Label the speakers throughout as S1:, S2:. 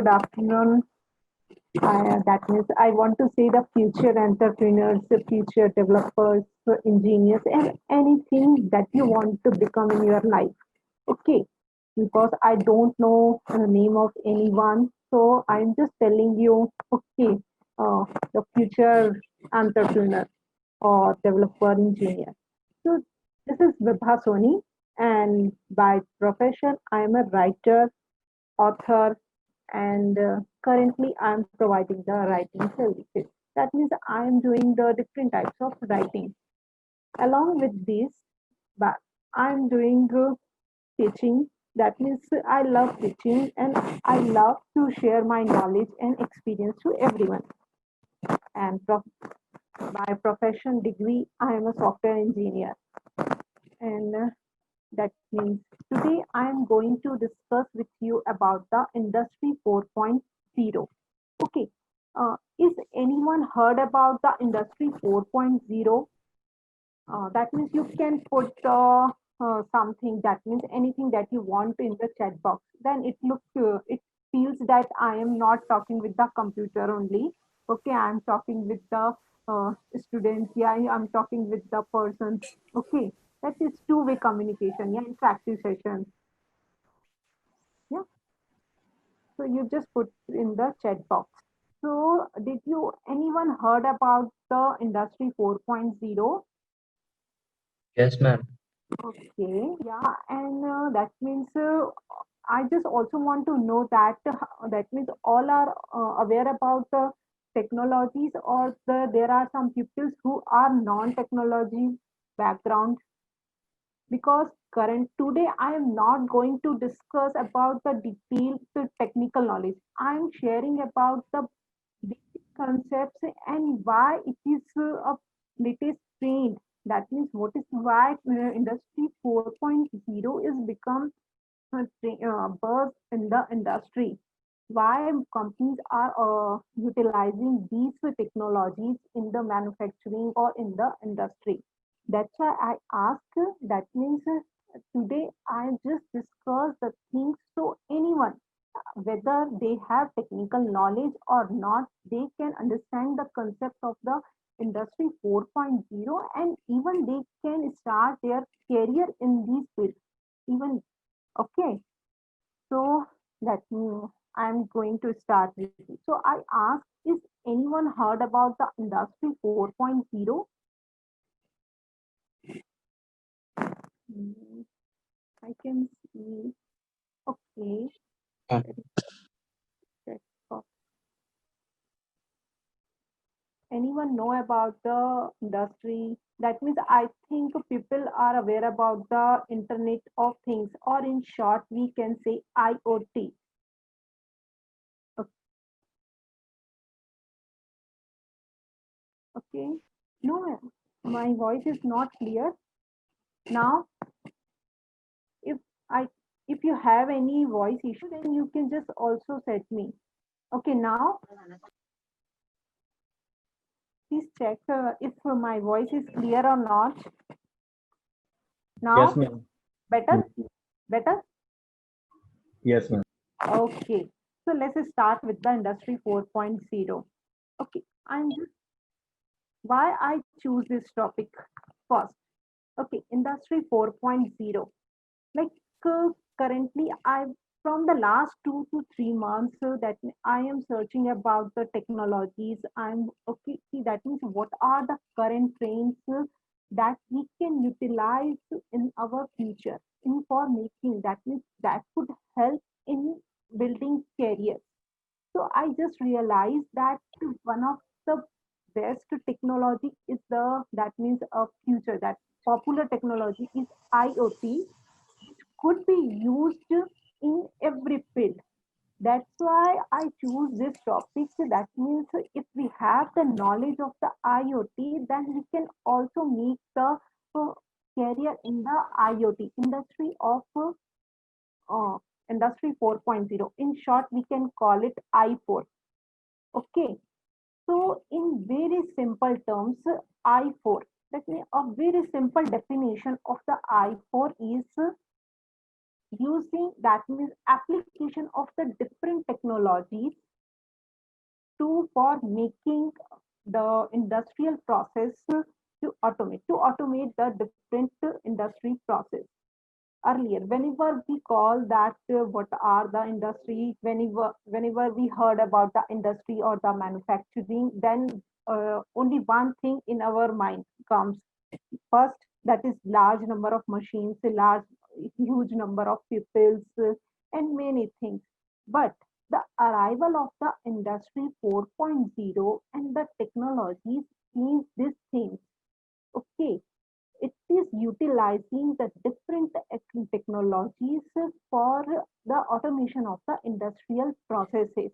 S1: good afternoon. That means I want to say the future entrepreneurs, the future developers, engineers, and anything that you want to become in your life. Okay, because I don't know the name of anyone, so I'm just telling you. Okay, the future entrepreneur or developer engineer. So this is Vibha Soni, and by profession, I'm a writer, author, and currently I'm providing the writing services. That means I'm doing the different types of writing. Along with this, but I'm doing teaching. That means I love teaching and I love to share my knowledge and experience to everyone. And by profession degree, I am a software engineer. And that means today I am going to discuss with you about the Industry 4.0. Okay, is anyone heard about the Industry 4.0? That means you can put something, that means anything that you want in the chat box. Then it feels that I am not talking with the computer only. Okay, I'm talking with the students. Yeah, I'm talking with the person. Okay, that is two-way communication. Yeah, interactive session. Yeah, so you just put in the chat box. So, did you anyone heard about the Industry 4.0?
S2: Yes, ma'am.
S1: Okay, yeah, and that means I just also want to know that that means all are aware about the technologies, or there are some pupils who are non-technology background, because current today I am not going to discuss about the detailed technical knowledge. I am sharing about the basic concepts and why it is a latest trend. That means what is why industry 4.0 is become a buzz in the industry. Why companies are utilizing these technologies in the manufacturing or in the industry. That's why I ask. That means today I just discuss the things so anyone, whether they have technical knowledge or not, they can understand the concept of the industry 4.0, and even they can start their career in these fields. Even okay, so that I'm going to start with you. So I ask, is anyone heard about the industry 4.0? Mm, I can see. Okay,
S2: Um,
S1: check box. Anyone know about the industry? That means I think people are aware about the Internet of Things, or in short, we can say IoT. Okay. No, my voice is not clear. Now, if I if you have any voice issue, then you can just also set me. Okay, now please check if my voice is clear or not.
S2: yes,
S1: Now,
S2: ma'am.
S1: better, better.
S2: Yes, ma'am.
S1: Okay, so let's start with the industry 4.0. Okay, and why I choose this topic first. Okay, industry 4.0. Like currently, I from the last 2 to 3 months that I am searching about the technologies. I'm okay. See, that means what are the current trends that we can utilize in our future in for making. That means that could help in building careers. So I just realized that one of the best technology is the that means a future that popular technology is IoT, could be used in every field. That's why I choose this topic. That means if we have the knowledge of the IoT, then we can also make the uh, career in the IoT industry of uh, industry 4.0. In short, we can call it I4. Okay. So in very simple terms, I4. Let me a very simple definition of the I4 is using, that means application of the different technologies to for making the industrial process to automate the different industry process. Earlier, whenever we call that what are the industry, whenever we heard about the industry or the manufacturing, then only one thing in our mind comes first, that is large number of machines, a large huge number of peoples, and many things. But the arrival of the industry 4.0 and the technologies means these things. Okay, it is utilizing the different technologies for the automation of the industrial processes.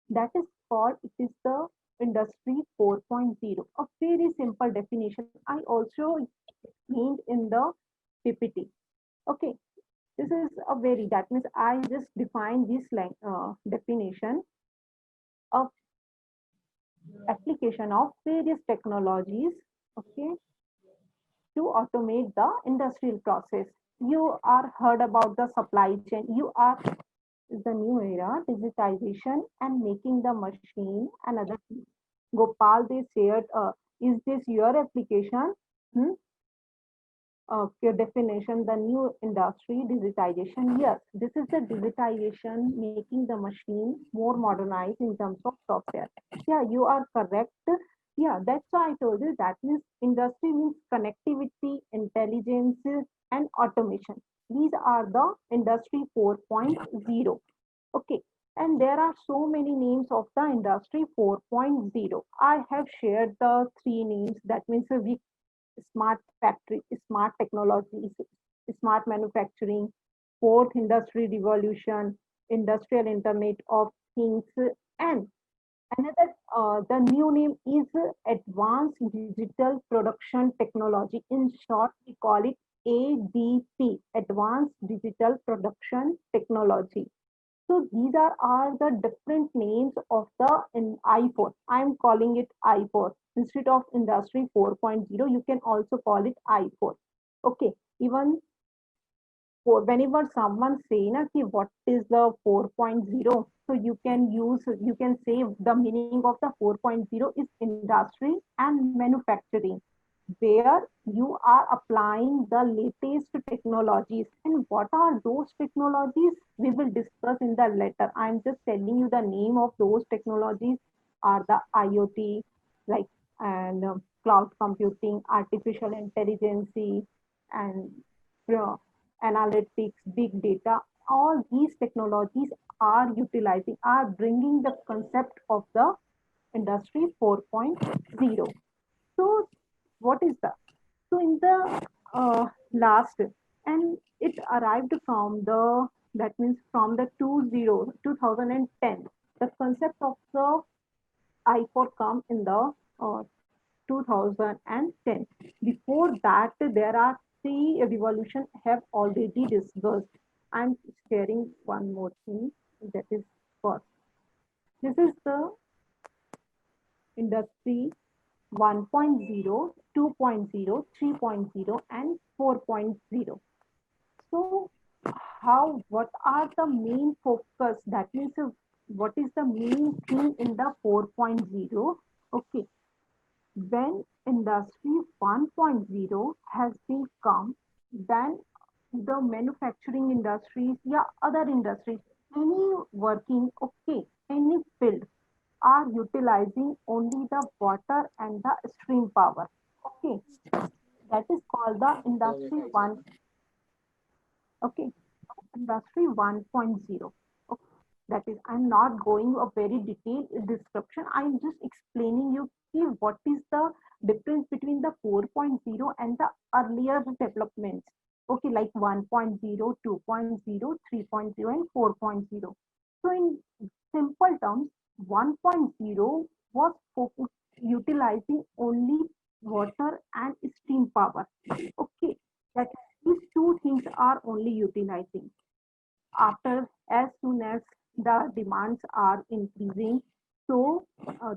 S1: That is called, it is the industry 4.0. A very simple definition. I also explained in the PPT. Okay, this is a very, that means I just define this definition of application of various technologies. Okay, to automate the industrial process. You are heard about the supply chain. You are the new era, digitization and making the machine and other things. Gopal, they shared, is this your application? Hmm? Your definition, the new industry, digitization. Yes, this is the digitization, making the machine more modernized in terms of software. Yeah, you are correct. Yeah, that's why I told you that means industry means connectivity, intelligence, and automation. These are the industry 4.0. Okay. And there are so many names of the industry 4.0. I have shared the three names. That means we smart factory, smart technologies, smart manufacturing, fourth industry revolution, industrial internet of things, and another, the new name is advanced digital production technology. In short, we call it ADP, advanced digital production technology. So these are the different names of the in I4. I am calling it I4. Instead of industry 4.0, you can also call it I4. Okay. Even for whenever someone say na ki what is the 4.0, so you can say the meaning of the 4.0 is industry and manufacturing, where you are applying the latest technologies. And what are those technologies we will discuss in the later. I'm just telling you the name of those technologies are the IoT, like, and cloud computing, artificial intelligence, and uh, analytics, big data. All these technologies are bringing the concept of the industry 4.0. So what is that? So in the last, and it arrived from the, that means from the 2010. The concept of the I4 come in the 2010. Before that, there are three revolution have already discussed. I'm sharing one more thing, that is first. This is the industry 1.0, 2.0, 3.0, and 4.0. So what are the main focus? That means what is the main thing in the 4.0? Okay, when industry 1.0 has been come, then the manufacturing industries, yeah, other industries, any working, okay, any field are utilizing only the water and the stream power. Okay, that is called the industry 1. Okay, industry 1.0. Okay. That is, I'm not going a very detailed description. I'm just explaining you what is the difference between the 4.0 and the earlier developments. Okay, like 1.0, 2.0, 3.0, and 4.0. So in simple terms, 1.0 was utilizing only water and steam power. Okay, that these two things are only utilizing. After, as soon as the demands are increasing, so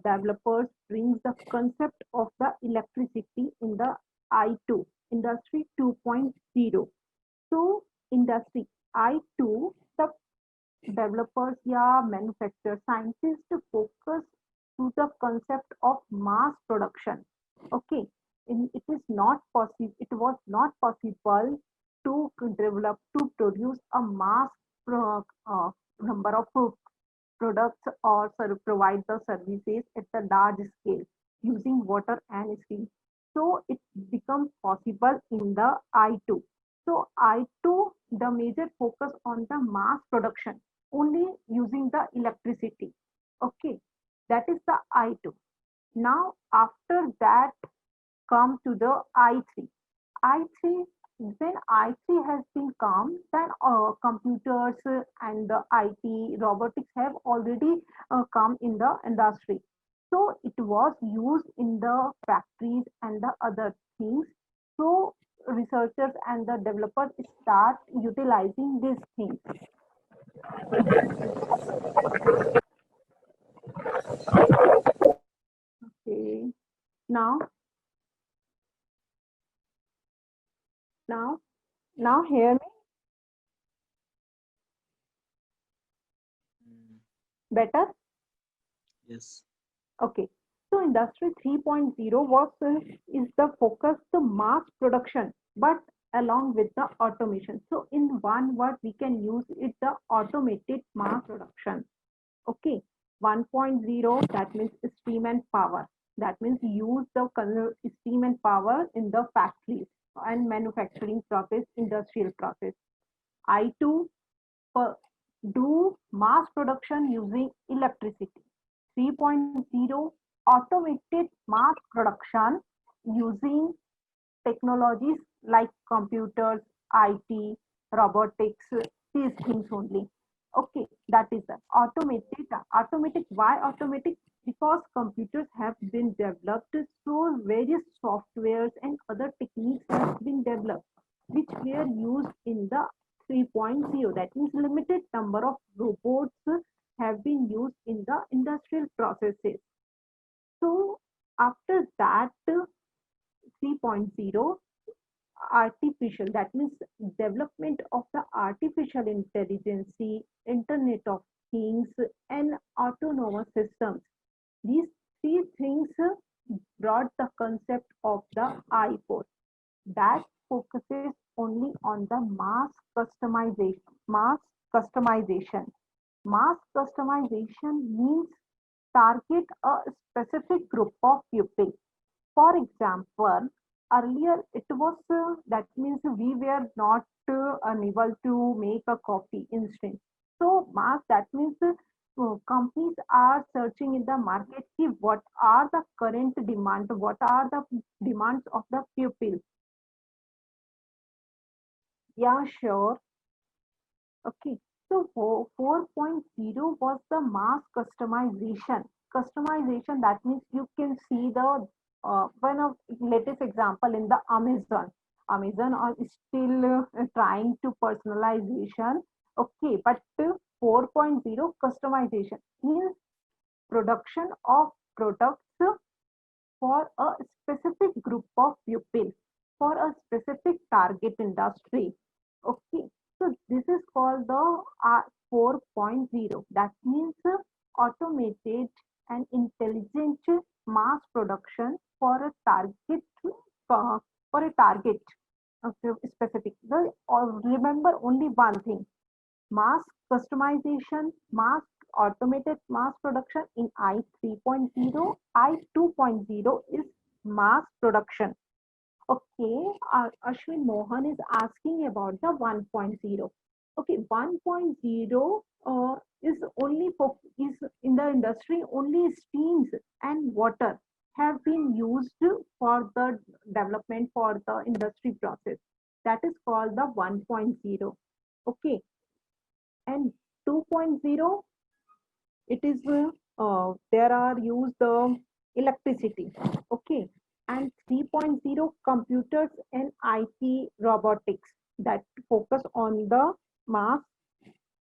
S1: developers brings the concept of the electricity in the I2, industry 2.0. So industry I2, the developers या manufacturers, scientists focus to the concept of mass production. Okay, it is not possible. It was not possible to develop to produce a mass number of products or provide the services at the large scale using water and steam. So it becomes possible in the I2. So I2, the major focus on the mass production, only using the electricity. Okay, that is the I2. Now after that come to the I3. I3, when I3 has been come, then computers and the IT, robotics have already come in the industry. So it was used in the factories and the other things. So researchers and the developers start utilizing these things. Okay. Now, now, now hear me better?
S2: Yes.
S1: Okay. So Industry 3.0 was is the focus to mass production, but along with the automation. So in one word, we can use it the automated mass production. Okay. 1.0, that means steam and power. That means use the steam and power in the factories and manufacturing process, industrial process. I2, do mass production using electricity. 3.0, automated mass production using technologies like computers, IT, robotics, these things only. Okay, that is the automated. Automatic, why automatic? Because computers have been developed, so various softwares and other techniques have been developed, which were used in the 3.0. That means limited number of robots have been used in the industrial processes. So after that, 3.0, artificial, that means development of the artificial intelligence, internet of things, and autonomous systems. These three things brought the concept of the I4 that focuses only on the customization mass customization mass customization means target a specific group of people. For example, earlier it was that means we were not unable to make a copy instant. So mass, that means companies are searching in the market ki what are the current demand, what are the demands of the people. Yeah, sure. Okay. So 4.0 was the mass customization. Customization, that means you can see the one of latest example in the Amazon. Amazon are still trying to personalization. Okay, but 4.0 customization means production of products for a specific group of people, for a specific target industry. Okay, so this is called the 4.0. That means automated and intelligent mass production for a target, for a target specific. Remember only one thing: mass customization, mass automated mass production in I 3.0, I 2.0 is mass production. Okay, Ashwin Mohan is asking about the 1.0. Okay, 1.0 is only for is in the industry only steams and water have been used for the development for the industry process. That is called the 1.0. Okay, and 2.0, it is there are used the electricity. Okay, and 3.0, computers and IT robotics that focus on the mass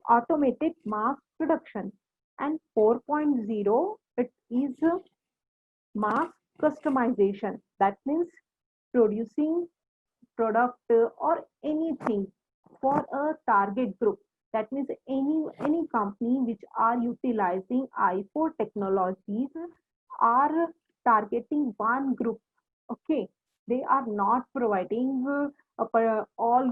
S1: automated mass production. And 4.0, it is mass customization. That means producing product or anything for a target group. That means any company which are utilizing I4 technologies are targeting one group. Okay, they are not providing all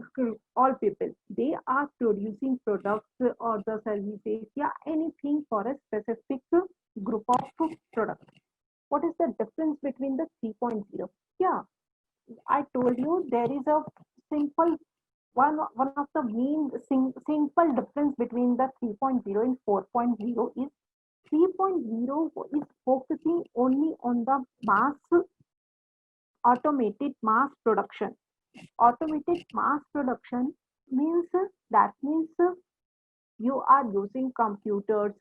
S1: people. They are producing products or the services, yeah, anything for a specific group of products. What is the difference between the 3.0? Yeah, I told you there is a simple one of the main simple difference between the 3.0 and 4.0 is 3.0 is focusing only on the mass automated mass production. Automated mass production means that means you are using computers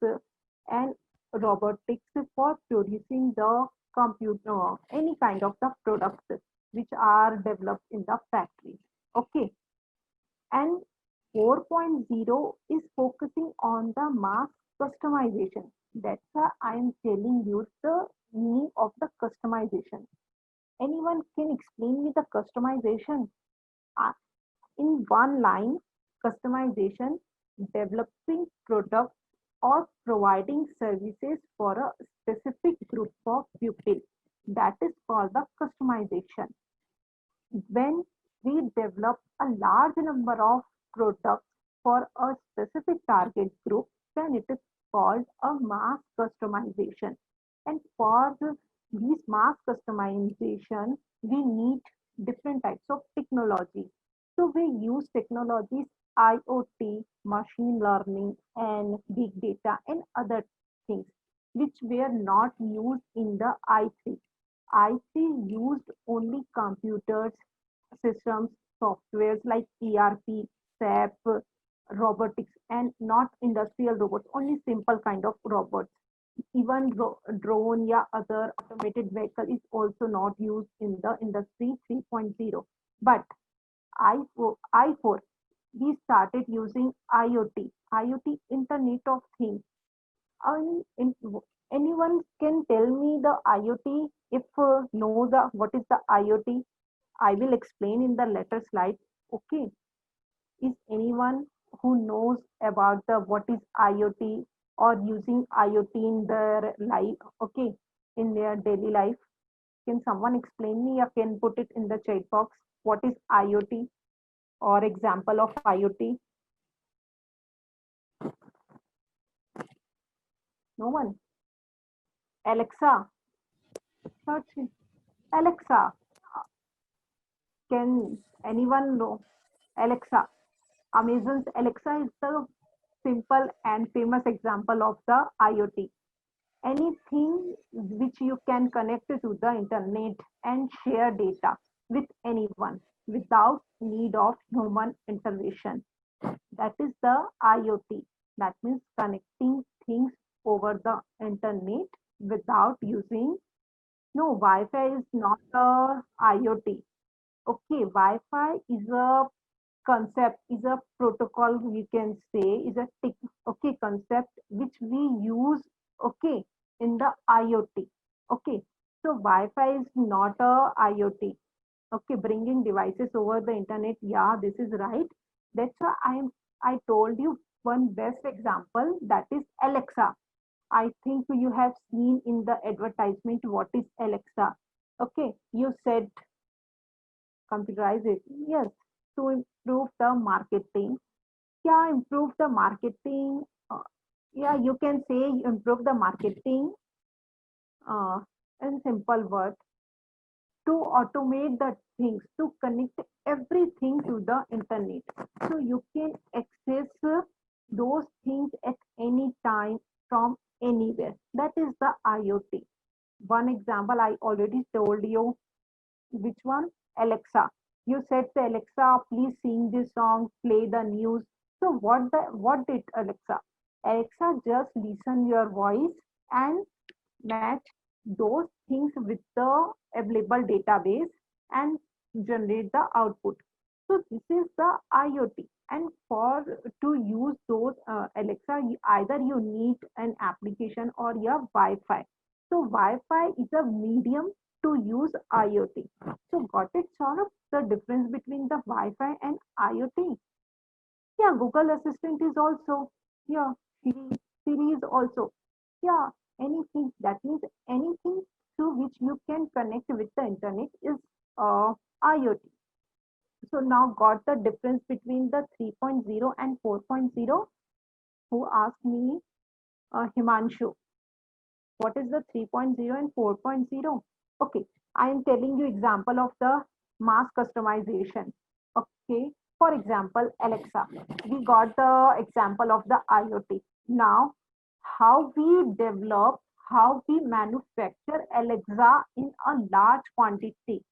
S1: and robotics for producing the computer any kind of the products which are developed in the factory. Okay, and 4.0 is focusing on the mass customization. That's why I am telling you the meaning of the customization. Anyone can explain me the customization? Uh, in one line, customization, developing products or providing services for a specific group of people. That is called the customization. When we develop a large number of products for a specific target group, then it is called a mass customization. And for these mass customization, we need different types of technology. So we use technologies IoT, machine learning, and big data and other things which were not used in the I3. I3 used only computers, systems, softwares like ERP, SAP, robotics, and not industrial robots, only simple kind of robots. Even drone or other automated vehicle is also not used in the industry 3.0. But I4, we started using IoT, Internet of Things. And anyone can tell me the IoT if know the what is the IoT? I will explain in the later slide. Okay. Is anyone who knows about the what is IoT or using IoT in their life? Okay, in their daily life. Can someone explain me or can put it in the chat box? What is IoT or example of IoT? No one. Alexa, search it. Alexa, can anyone know? Alexa, Amazon's Alexa is the simple and famous example of the IoT. Anything which you can connect to the internet and share data with anyone without need of human intervention. That is the IoT. That means connecting things over the internet without using. No, Wi-Fi is not a IoT. Okay, Wi-Fi is a concept, is a protocol, we can say, is a okay concept which we use, okay, in the IoT. Okay, so Wi-Fi is not a IoT. Okay, bringing devices over the internet, yeah, this is right. That's why I told you one best example, that is Alexa. I think you have seen in the advertisement what is Alexa. Okay, you said computerize it. Yes, to improve the marketing. Yeah, improve the marketing. Yeah, you can say improve the marketing in simple words, to automate the things, to connect everything to the internet. So you can access those things at any time from anywhere. That is the IoT. One example I already told you. Which one? Alexa. You said to Alexa, please sing this song, play the news. So what did Alexa? Alexa just listen your voice and match those things with the available database and generate the output. So this is the IoT. And for to use those Alexa, either you need an application or your Wi-Fi. So Wi-Fi is a medium to use IoT. So got it, Saurabh? The difference between the Wi-Fi and IoT? Yeah, Google Assistant is also, yeah, Siri is also, yeah, anything. That means anything through which you can connect with the internet is IoT. So now got the difference between the 3.0 and 4.0? Who asked me? Himanshu. What is the 3.0 and 4.0? Okay, I am telling you example of the mass customization. Okay, for example, Alexa. We got the example of the IoT. Now, how we develop, how we manufacture Alexa in a large quantity.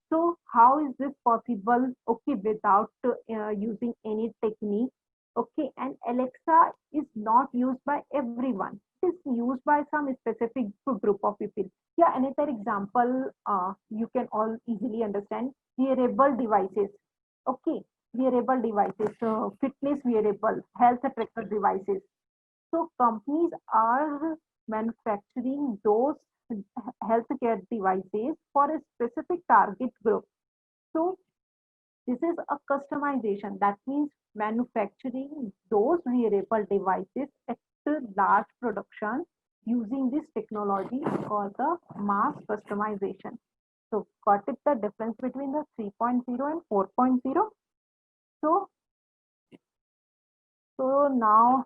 S1: So how is this possible? Okay, without using any technique. Okay, and Alexa is not used by everyone. It is used by some specific group of people. Yeah, another example you can all easily understand: wearable devices. Okay, wearable devices, fitness wearable, health tracker devices. So companies are manufacturing those healthcare devices for a specific target group. So this is a customization. That means manufacturing those wearable devices at a large production using this technology is called the mass customization. So got it the difference between the 3.0 and 4.0? So now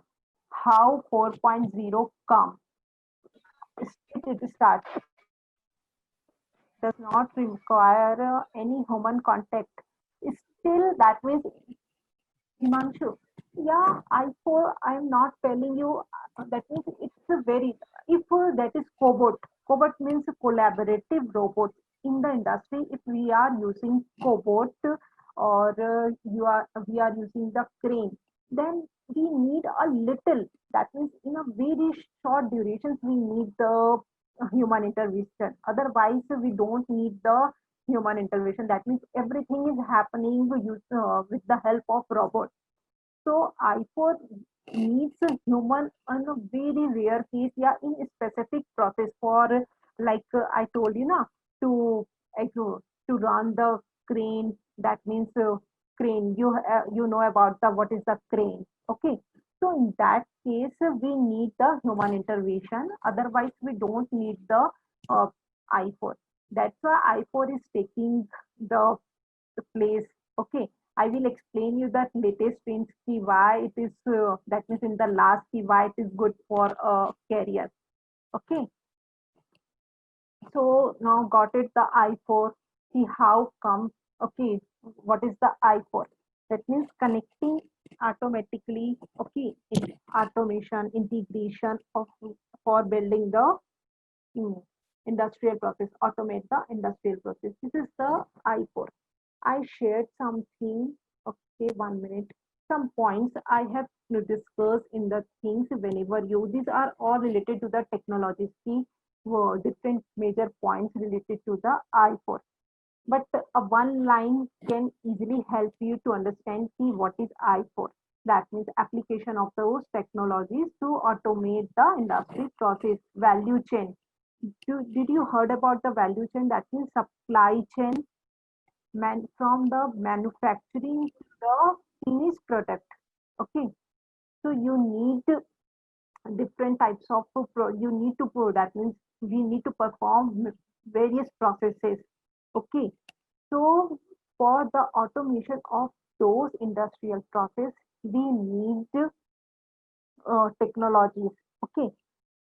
S1: how 4.0 come? It starts does not require any human contact. Still, that means Himanshu. Yeah, I'm not telling you. That means it's a very. If that is cobot. Cobot means collaborative robots in the industry. If we are using cobot or we are using the crane, then we need a little. That means in a very short durations we need the human intervention. Otherwise, we don't need the human intervention. That means everything is happening with the help of robots. So I4 needs a human on a very rare case, yeah, in a specific process for like I told you now to to run the crane. That means crane. You know about the what is the crane? Okay. So in that case, we need the human intervention. Otherwise, we don't need the uh, I4. That's why I4 is taking the place. Okay, I will explain you that latest trends ki why it is that means in the last ki why it is good for a career. Okay, so now got it the I4. See how come. Okay, what is the I4? That means connecting automatically. Okay, in automation integration of for building the mm, industrial process. Automate the industrial process. This is the I4. I shared something. Okay, 1 minute. Some points I have to discuss in the things whenever you. These are all related to the technologies. Key different major points related to the I4. But one line can easily help you to understand see what is I4. That means application of those technologies to automate the industry process value chain. Did you heard about the value chain? That means supply chain from the manufacturing to the finished product. Okay, so you need different types of you need to that means we need to perform various processes. Okay, so for the automation of those industrial process we need technologies. Okay,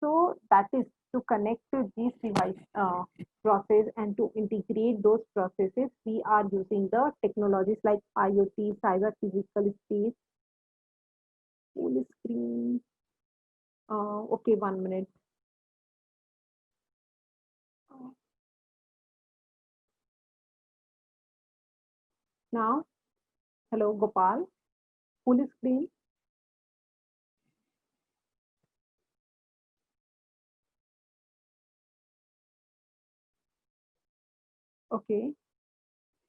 S1: so that is to connect to these device process and to integrate those processes. We are using the technologies like IoT, cyber physical space, full screen. Okay, 1 minute. Now, hello, Gopal. Full screen. Okay.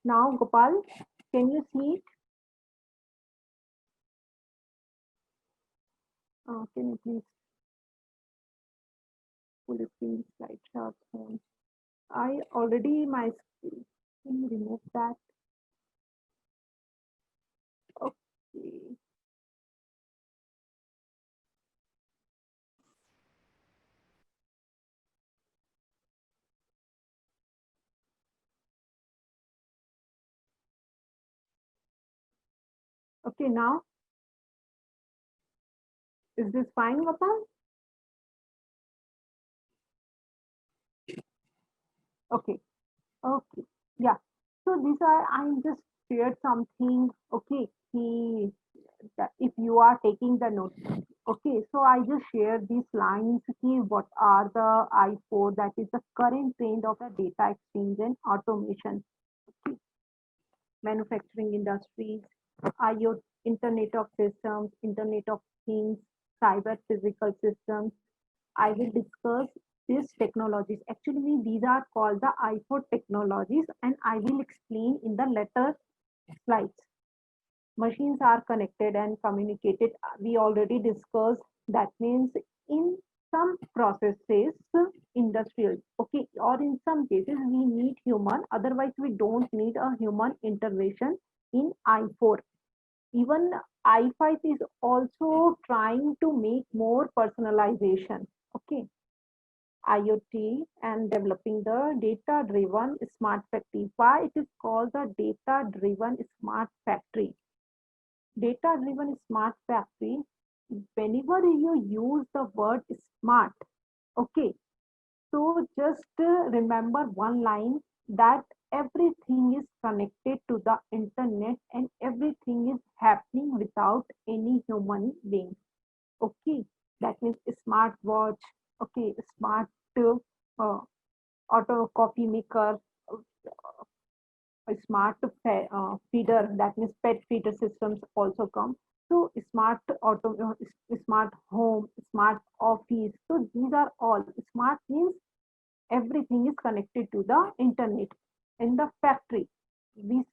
S1: Now, Gopal, can you see it? Can you please full screen slide share phone? I already my screen. Can you remove that? Okay. Okay, now is this fine, Gopal? Okay, okay, yeah. So these are I just shared something. Okay, if you are taking the notes. Okay, so I just shared these lines. What are the I4? That is the current trend of the data exchange and automation, manufacturing industries, IoT, Internet of Systems, Internet of Things, cyber physical systems. I will discuss these technologies. Actually, these are called the I4 technologies, and I will explain in the later slides. Machines are connected and communicated. We already discussed that means in some processes, industrial, okay, or in some cases we need human, otherwise we don't need a human intervention in I4. Even I5 is also trying to make more personalization. Okay, IoT and developing the data driven smart factory. Why it is called the data driven smart factory? Data driven smart factory, whenever you use the word smart, okay, so just remember one line, that everything is connected to the internet and everything is happening without any human being. Okay, that means smart watch, okay, smart uh, auto coffee maker, a smart feeder, that means pet feeder systems also come. So smart smart home, smart office. So these are all smart means everything is connected to the internet. In the factory, we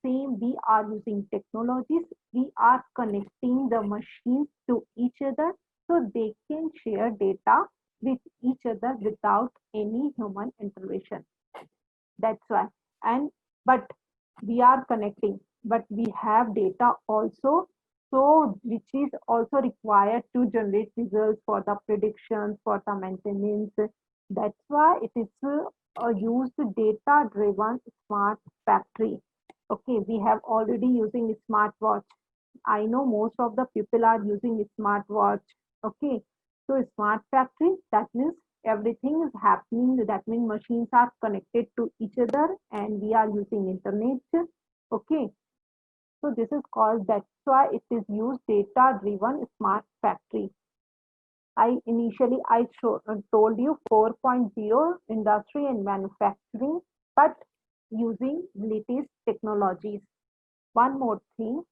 S1: are using technologies. We are connecting the machines to each other so they can share data with each other without any human intervention. That's why. And but we are connecting, but we have data also, so which is also required to generate results for the predictions, for the maintenance. That's why it is a used data driven smart factory. Okay, we have already using smartwatch. I know most of the people are using smartwatch. Okay, so smart factory, that means everything is happening. That means machines are connected to each other and we are using internet. Okay, so this is called, that's why it is used data driven smart factory. I told you 4.0 industry and manufacturing, but using latest technologies. One more thing,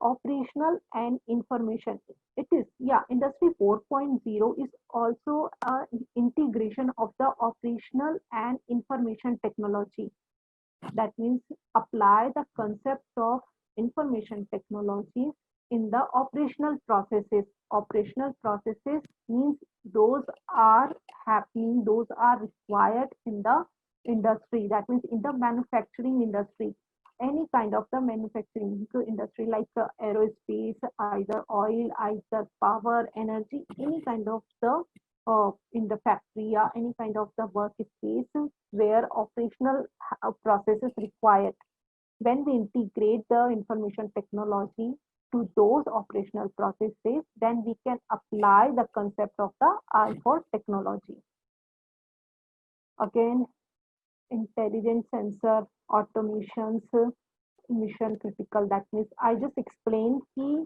S1: operational and information. It is, yeah, industry 4.0 is also a integration of the operational and information technology. That means apply the concept of information technology in the operational processes. Operational processes means those are happening, those are required in the industry. That means in the manufacturing industry, any kind of the manufacturing industry like aerospace, either oil, either power, energy, any kind of the in the factory or any kind of the workspace where operational processes required. When we integrate the information technology to those operational processes, then we can apply the concept of the I4 technology. Again, intelligent sensor, automations, mission critical. That means I just explained key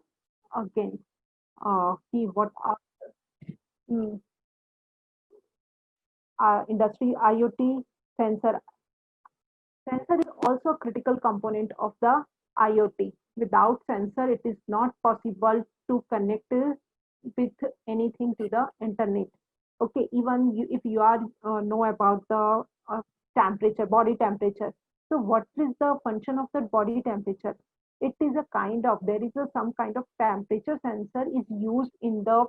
S1: again. Key what are mm, industry IoT sensor. Sensor is also a critical component of the IoT. Without sensor, it is not possible to connect with anything to the internet. Okay, even if you are know about the temperature, body temperature. So what is the function of that body temperature? It is a kind of, there is some kind of temperature sensor is used in the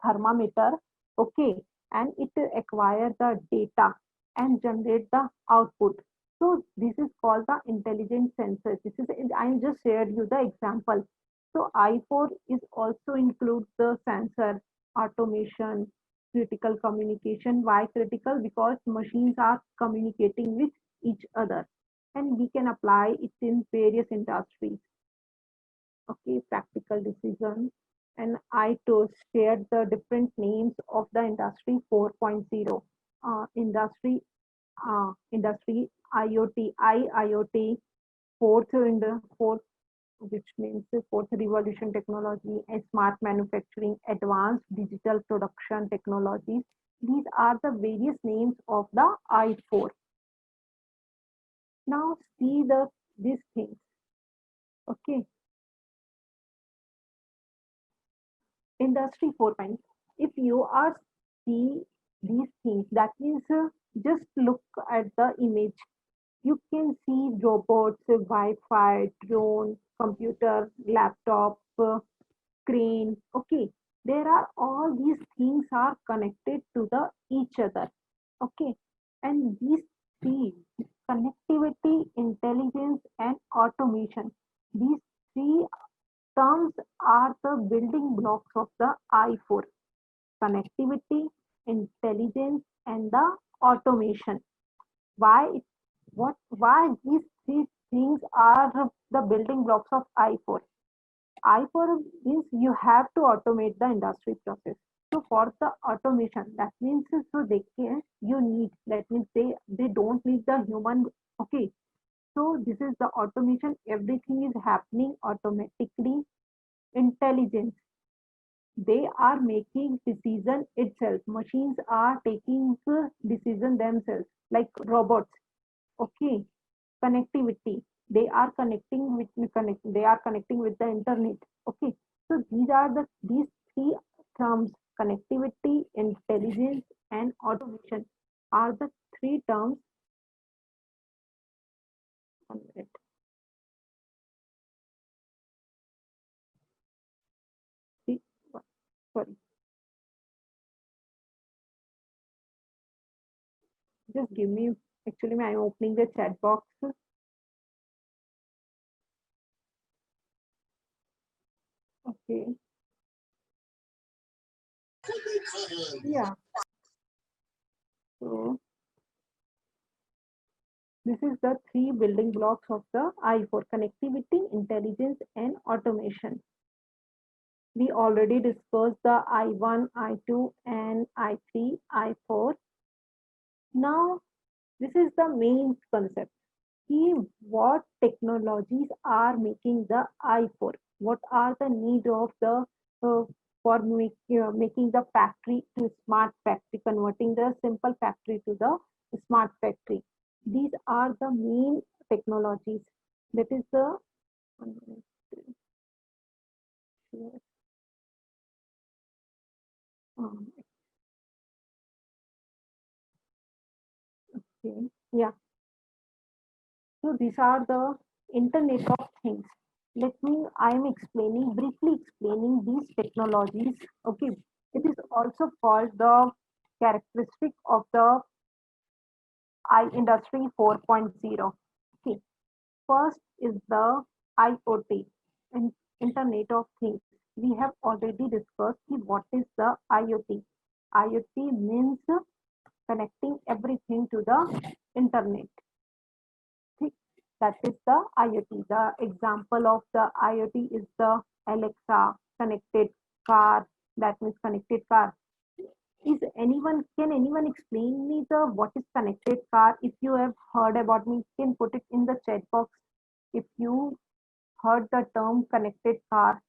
S1: thermometer. Okay, and it acquire the data and generate the output. So this is called the intelligent sensor. This is, I just shared you the example. So I4 is also includes the sensor, automation, critical communication. Why critical? Because machines are communicating with each other and we can apply it in various industries. Okay, practical decision. And I too shared the different names of the industry 4.0. Industry IoT, IIoT, fourth, which means the fourth revolution technology, and smart manufacturing, advanced digital production technologies. These are the various names of the I4. Now see these things. Okay, industry 4.0. If you are see these things, that means just look at the image. You can see robots, Wi-Fi, drone, computer, laptop, crane. Okay, there are all these things are connected to the each other. Okay, and these three, connectivity, intelligence, and automation. These three terms are the building blocks of the I4: connectivity, intelligence, and the automation. Why why these three things are the building blocks of I4? I4 means you have to automate the industry process. So for the automation, that means so they can you need, that means they don't need the human. Okay, so this is the automation. Everything is happening automatically. Intelligence, they are making decision itself. Machines are taking decision themselves, like robots. Okay, connectivity, they are connecting with the internet. Okay, so these three terms: connectivity, intelligence, and automation are the three terms. One minute. See, sorry, just give me, actually I'm opening the chat box. Okay, yeah, so this is the three building blocks of the I4: connectivity, intelligence, and automation. We already discussed the I1, I2, and I3, I4. Now, this is the main concept. See what technologies are making the I4. What are the need of the for making the factory to smart factory, converting the simple factory to the smart factory. These are the main technologies. That is the um, okay. Yeah. So these are the Internet of Things. Let me, I am explaining, briefly explaining these technologies. Okay. It is also called the characteristic of the I Industry 4.0. Okay. First is the IoT, and Internet of Things. We have already discussed what is the IoT. IoT means connecting everything to the internet. That is the IoT. The example of the IoT is the Alexa, connected car. That means connected car. Can anyone explain me the what is connected car? If you have heard about me, can put it in the chat box. If you heard the term connected car,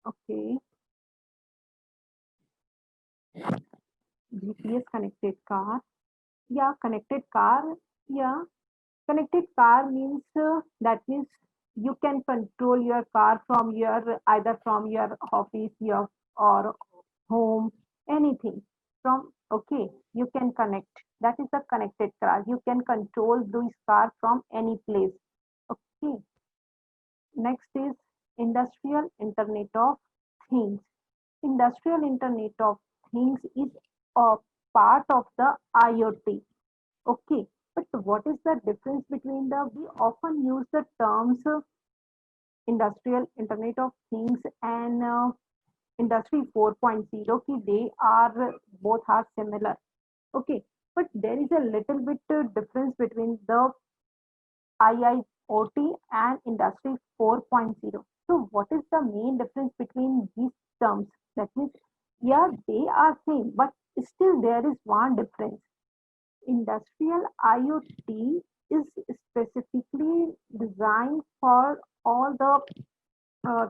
S1: okay, GPS connected car. Yeah, connected car. Yeah, connected car means that means you can control your car from your either from your office, your or home, anything from. Okay, you can connect. That is the connected car. You can control this car from any place. Okay. Next is industrial internet of things. Industrial internet of things is a part of the IoT. Okay, but what is the difference between the, we often use the terms industrial internet of things and industry 4.0 ki they are both are similar. Okay, but there is a little bit difference between the IIoT and Industry 4.0. So, what is the main difference between these terms? That means, yeah, they are same, but still there is one difference. Industrial IoT is specifically designed for all the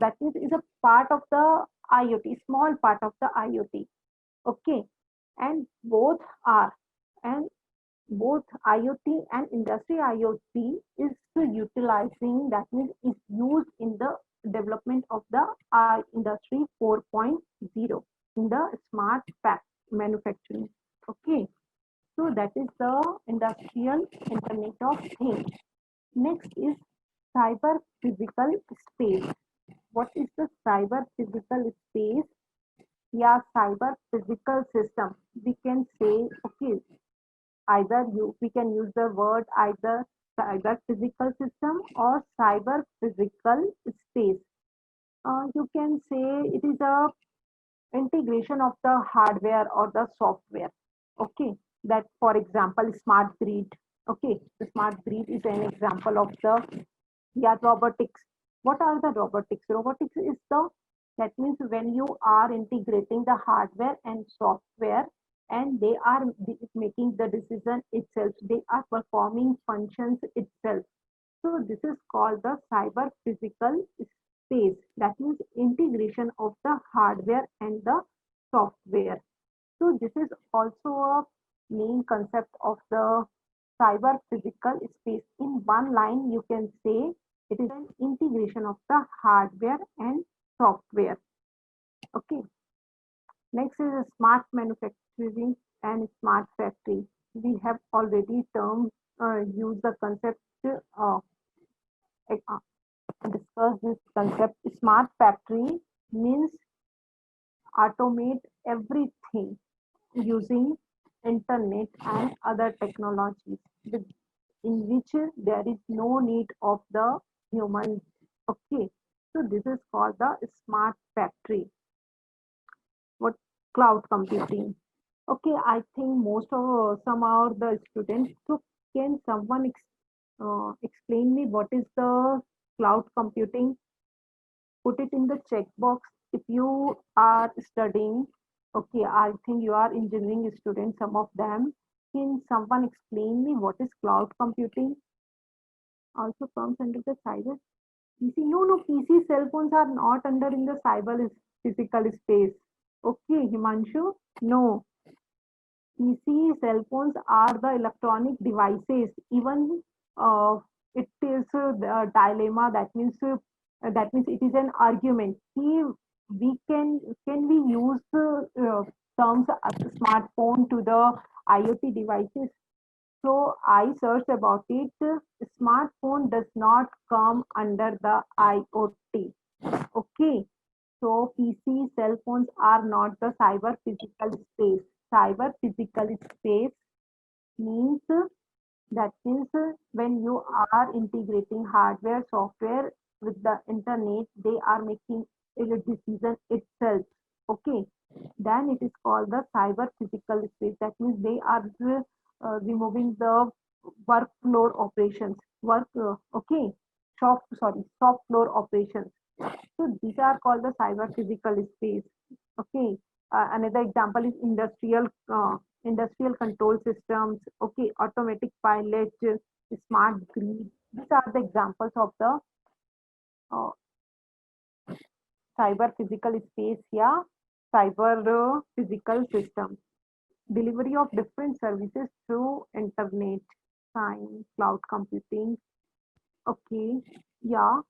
S1: that is a part of the IoT, small part of the IoT. Okay, and are and both IoT and industry IoT is utilizing, that means is used in the development of the industry 4.0 in the smart manufacturing. Okay, so that is the industrial internet of things. Next is cyber physical space. What is the cyber physical space? Yeah, cyber physical system. We can say, okay, either we can use the word either cyber physical system or cyber physical space. You can say it is a integration of the hardware or the software. Okay, that for example, smart grid. Okay, the smart grid is an example of the, yeah, robotics. What are the robotics? Robotics is the, that means when you are integrating the hardware and software and they are making the decision itself, they are performing functions itself. So this is called the cyber physical space. That means integration of the hardware and the software. So this is also a main concept of the cyber physical space. In one line, you can say it is an integration of the hardware and software. Okay. Next is smart manufacturing and smart factory. We have already used the concept, uh, discuss this concept. Smart factory means automate everything using internet and other technologies in which there is no need of the human. Okay, so this is called the smart factory. What? Cloud computing. Okay, I think most of some are the students. So can someone explain me what is the cloud computing? Put it in the checkbox if you are studying. Okay, I think you are engineering students, some of them. Can someone explain me what is cloud computing? Also comes under the cyber PC. No, no, PC cell phones are not under in the cyber physical space. Okay, Himanshu. No, PC cell phones are the electronic devices. Even it is the dilemma. That means it is an argument. Can we use terms smartphone to the IoT devices? So I searched about it. Smartphone does not come under the IoT. Okay. So PC cell phones are not the cyber physical space. Cyber physical space means, that means when you are integrating hardware, software with the internet, they are making a decision itself. Okay, then it is called the cyber physical space. That means they are removing the work floor operations. Okay, soft floor operations. So these are called the cyber physical space. Okay. Another example is industrial control systems. Okay, automatic pilot, smart grid. These are the examples of the uh, cyber physical space. Yeah, cyber physical systems. Delivery of different services through internet, science, cloud computing. Okay, yeah,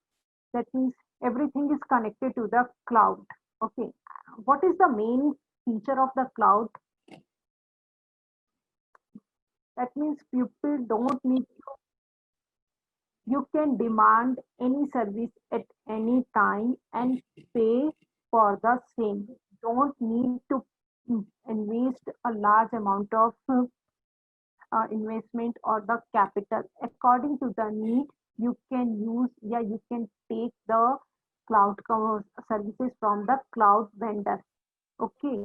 S1: that means everything is connected to the cloud. Okay, what is the main feature of the cloud? That means people don't need, you can demand any service at any time and pay for the same. Don't need to invest a large amount of investment or the capital. According to the need, you can use, yeah, you can take the services from the cloud vendor. Okay.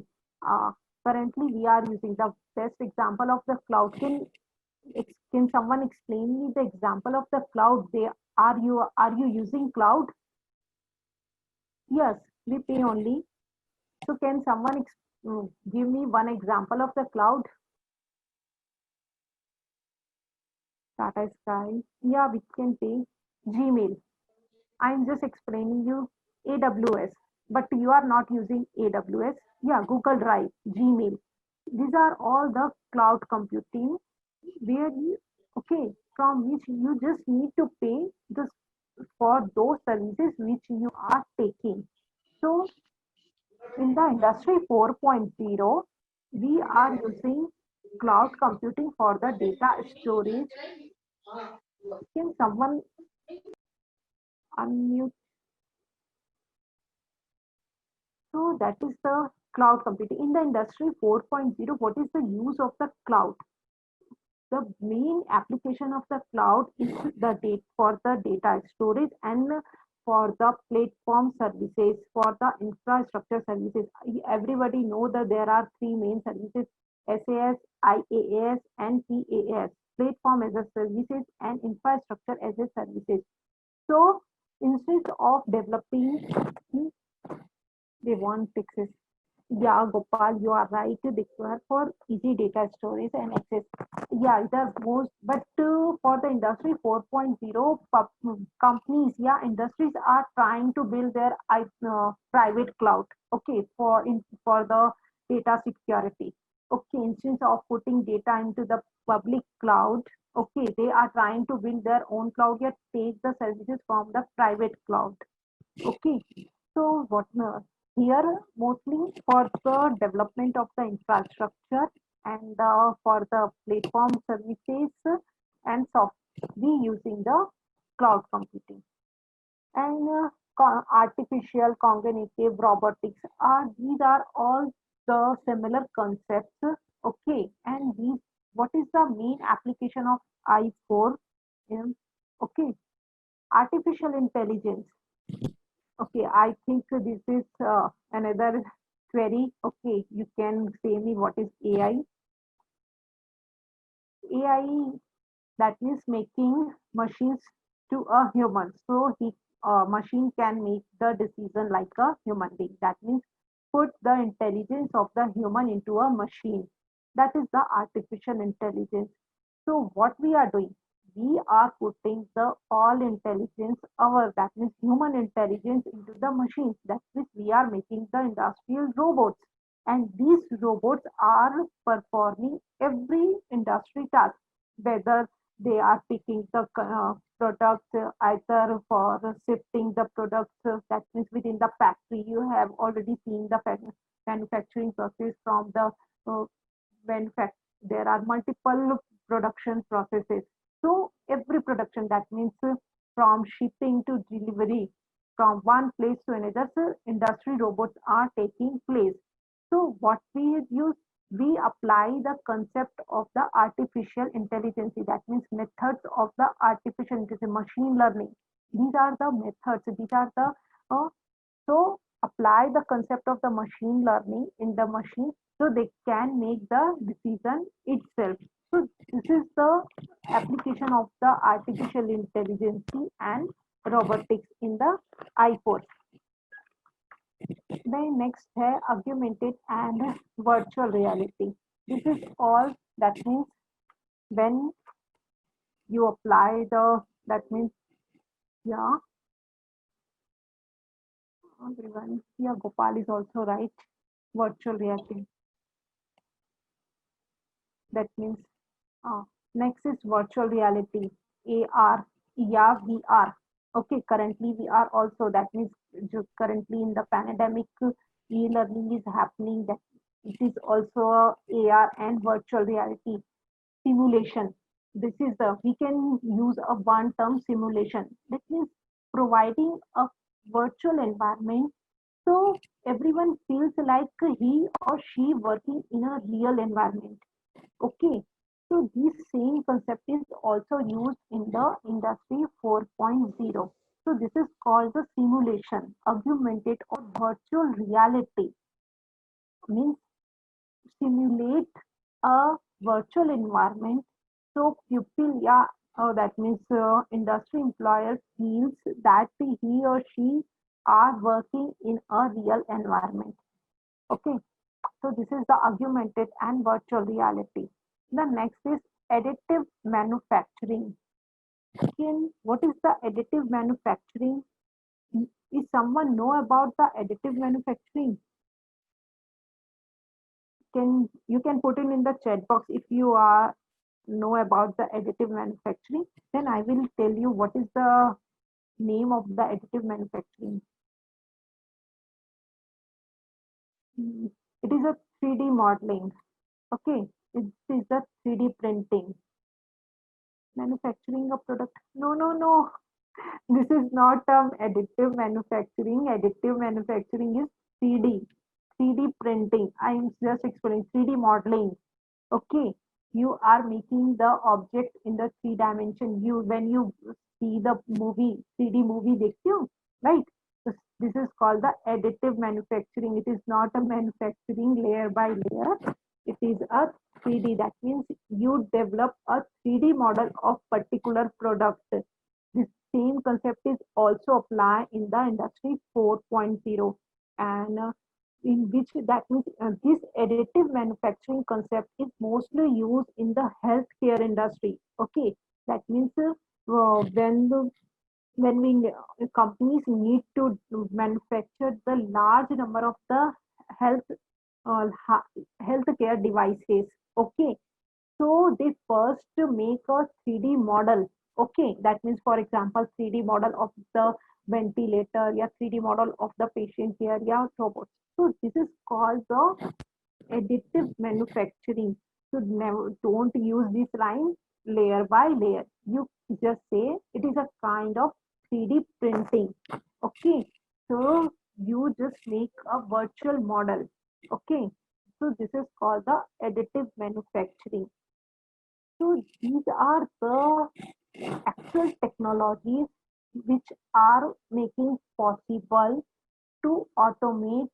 S1: currently we are using the best example of the cloud. Can someone explain me the example of the cloud? Are you using cloud? Yes, we pay only. So can someone give me one example of the cloud? Tata Sky. Yeah, we can pay. Gmail. I'm just explaining you AWS, but you are not using AWS. Yeah, Google Drive, Gmail. These are all the cloud computing where you, okay, from which you just need to pay this for those services which you are taking. So in the industry 4.0, we are using cloud computing for the data storage. Can someone unmute? So that is the cloud computing. In the industry 4.0, what is the use of the cloud? The main application of the cloud is the data for the data storage and for the platform services, for the infrastructure services. Everybody know that there are three main services: SAS, IaaS, and PaaS. Platform as a services and infrastructure as a services. So instead of developing, they want fixes. Yeah, Gopal, you are right. Require for easy data storage and access. Yeah, it is most, but for the industry 4.0 companies, yeah, industries are trying to build their private cloud. Okay, for the data security. Okay, instead of putting data into the public cloud, okay, they are trying to build their own cloud, yet take the services from the private cloud. Okay, so what here mostly for the development of the infrastructure and for the platform services and software, we using the cloud computing and artificial cognitive robotics are these are all the similar concepts. Okay, and these what is the main application of I4? Okay, artificial intelligence. Okay, I think this is another query. Okay, you can say me what is AI? AI, that means making machines to a human. So he machine can make the decision like a human being. That means put the intelligence of the human into a machine. That is the artificial intelligence. So what we are doing, we are putting the all intelligence, our that means human intelligence into the machines. That means we are making the industrial robots, and these robots are performing every industry task, whether they are picking the products, either for shifting the products. That means within the factory, you have already seen the manufacturing process from the uh, when there are multiple production processes. So every production, that means from shipping to delivery, from one place to another, so industry robots are taking place. So what we use, we apply the concept of the artificial intelligence. That means methods of the artificial intelligence, machine learning. These are the methods. These are the so apply the concept of the machine learning in the machine so they can make the decision itself. So this is the application of the artificial intelligence and robotics in the I4. Then next है augmented and virtual reality. This is all that means when you apply the that means yeah everyone yeah Gopal is also right. Virtual reality, that means next is virtual reality, AR, yeah, VR. Okay, currently we are also that means currently in the pandemic, e-learning is happening. That it is also a AR and virtual reality simulation. This is the we can use a one term simulation. That means providing a virtual environment so everyone feels like he or she working in a real environment. Okay, so this same concept is also used in the industry 4.0. So this is called the simulation, augmented or virtual reality. Means simulate a virtual environment so pupil, yeah, that means industry employer feels that he or she are working in a real environment. Okay, so this is the augmented and virtual reality. The next is additive manufacturing. What is the additive manufacturing? Is someone know about the additive manufacturing? Can you can put it in the chat box if you are know about the additive manufacturing. Then I will tell you what is the name of the additive manufacturing. Mm, It is a 3D modeling. Okay, it is a 3D printing. Manufacturing a product. No, no, no. This is not additive manufacturing. Additive manufacturing is 3D. 3D printing. I am just explaining 3D modeling. Okay, you are making the object in the three dimension. You when you see the movie, 3D movie, देखते right? This is called the additive manufacturing. It is not a manufacturing layer by layer. It is a 3D. That means you develop a 3D model of particular product. This same concept is also applied in the industry 4.0, and in which that means this additive manufacturing concept is mostly used in the healthcare industry. Okay, that means when companies need to manufacture the large number of the health healthcare devices. Okay, so they first make a 3D model. Okay, that means for example 3D model of the ventilator, yeah, 3D model of the patient here, yeah, robot. So this is called the additive manufacturing. So never don't use this line layer by layer. You just say it is a kind of 3D printing. Okay, so you just make a virtual model. Okay, so this is called the additive manufacturing. So these are the actual technologies which are making possible to automate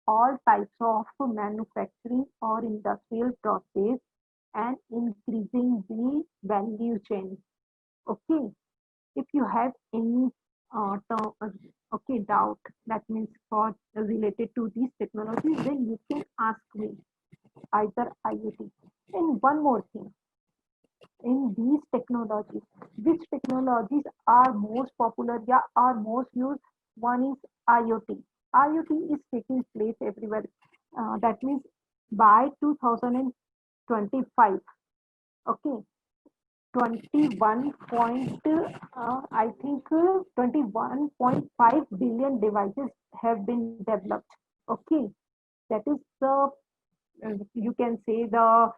S1: all types of manufacturing or industrial process and increasing the value chain. Okay, if you have any okay doubt, that means for related to these technologies, then you can ask me either IoT. And one more thing, in these technologies, which technologies are most popular, yeah, are most used? One is IoT. IoT is taking place everywhere. That means by 2025, okay, 21 point, I think 21.5 billion devices have been developed. Okay, that is the you can say the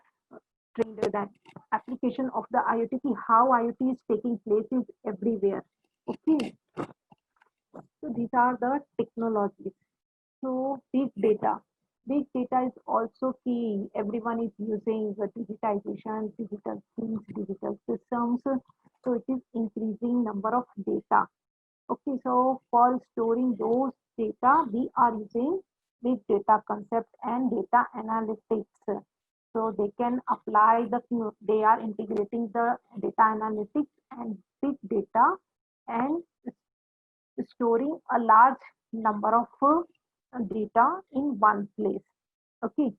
S1: trend that application of the IoT, how IoT is taking place is everywhere. Okay, so these are the technologies. So big data. Big data is also key. Everyone is using the digitization, digital things, digital systems. So it is increasing number of data. Okay, so for storing those data, we are using big data concept and data analytics. So they can apply they are integrating the data analytics and big data and storing a large number of data in one place. Okay,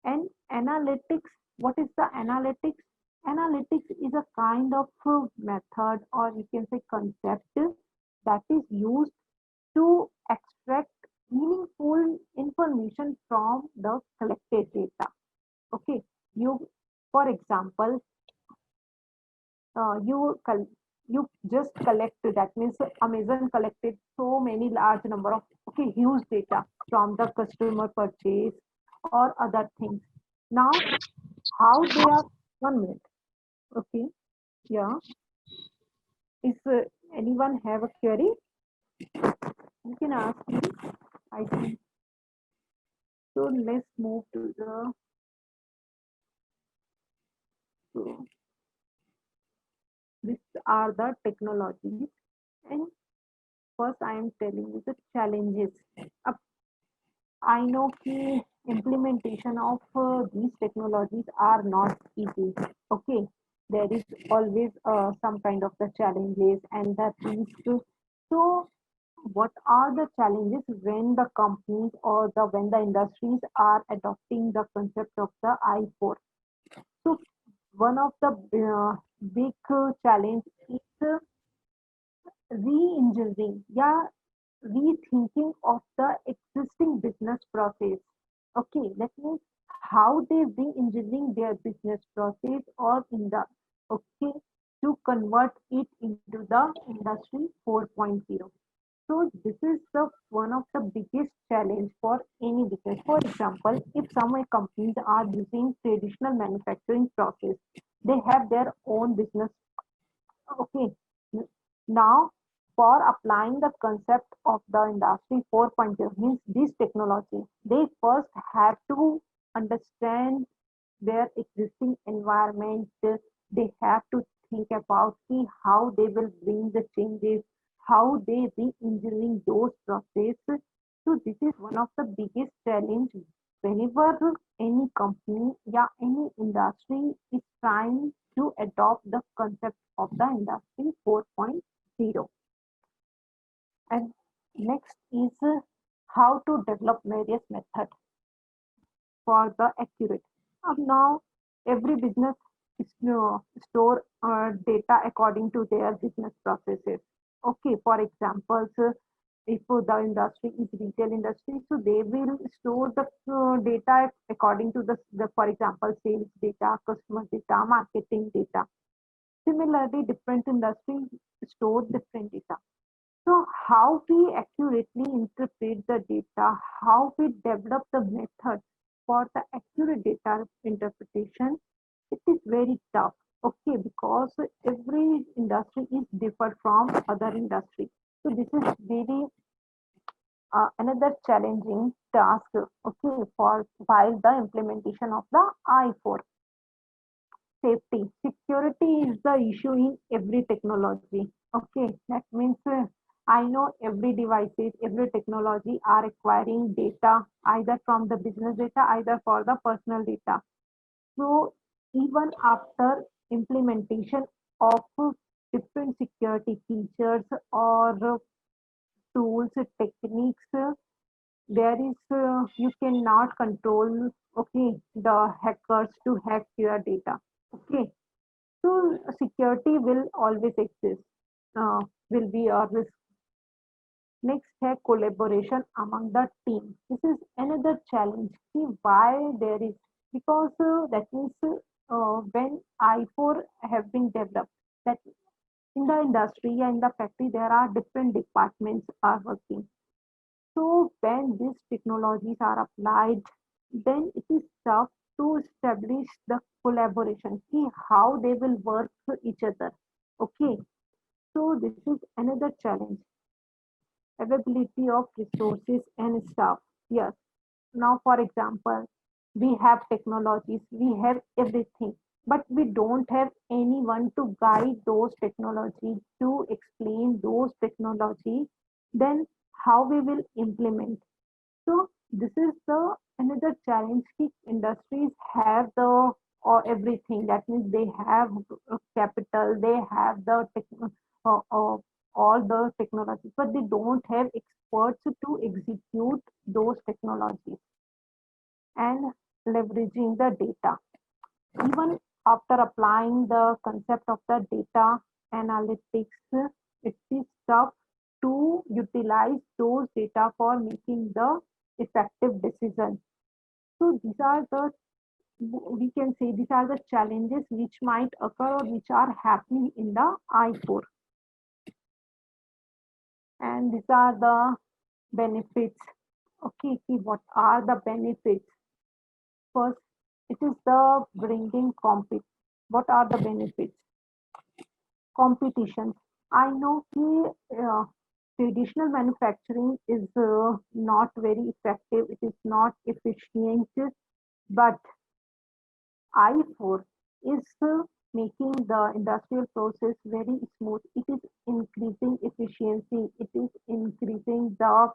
S1: and analytics. What is the analytics? Analytics is a kind of method, or you can say concept, that is used to extract meaningful information from the collected data. Okay, you, for example, you just collect, that means Amazon collected so many large number of, okay, huge data from the customer purchase or other things. Now how they are, 1 minute, okay, yeah, if anyone have a query, you can ask me. I think so. Let's move to the, so these are the technologies, and first I am telling you the challenges. Ab I know कि implementation of these technologies are not easy. Okay, there is always some kind of the challenges and the risks. So, what are the challenges when the companies or the when the industries are adopting the concept of the I4? So, one of the big challenge is re-engineering, yeah, rethinking of the existing business process. Okay, that means how they re-engineering their business process or in the okay to convert it into the industry 4.0. So this is the one of the biggest challenge for any business. For example, if some companies are using traditional manufacturing process, they have their own business. Okay. Now, for applying the concept of the industry 4.0 means this technology, they first have to understand their existing environment. They have to think about see how they will bring the changes, how they re-engineering those processes. So this is one of the biggest challenge whenever any company, yeah, any industry is trying to adopt the concept of the industry 4.0. And next is how to develop various methods for the accurate. Now, every business is, store data according to their business processes. Okay, for example, so if the industry is retail industry, so they will store the data according to the, for example, sales data, customer data, marketing data. Similarly, different industries store different data. So how we accurately interpret the data, how we develop the method for the accurate data interpretation, it is very tough. Okay, because every industry is different from other industry. So this is very another challenging task. Okay, for while the implementation of the I4. Safety, security is the issue in every technology. Okay, that means I know every devices, every technology are acquiring data either from the business data, either for the personal data. So even after implementation of different security features or tools, techniques, there is you cannot control okay the hackers to hack your data. Okay, so security will always exist, will be a risk. Next है collaboration among the team. This is another challenge. See why there is because that means when I4 have been developed, that in the industry and in the factory there are different departments are working. So when these technologies are applied, then it is tough to establish the collaboration. See how they will work with each other. Okay, so this is another challenge. Availability of resources and staff. Yes. Now, for example, we have technologies, we have everything, but we don't have anyone to guide those technologies, to explain those technology, then how we will implement. So this is the another challenge. Ki industries have the or everything. That means they have capital, they have the uh, uh, all the technologies, but they don't have experts to execute those technologies and leveraging the data. Even after applying the concept of the data analytics, it is tough to utilize those data for making the effective decisions. So these are the we can say these are the challenges which might occur or which are happening in the I4. And these are the benefits. Okay, see what are the benefits? First, it is the bringing compete. What are the benefits? Competition. I know traditional manufacturing is not very effective. It is not efficient, but I4 is making the industrial process very smooth. It is increasing efficiency. It is increasing the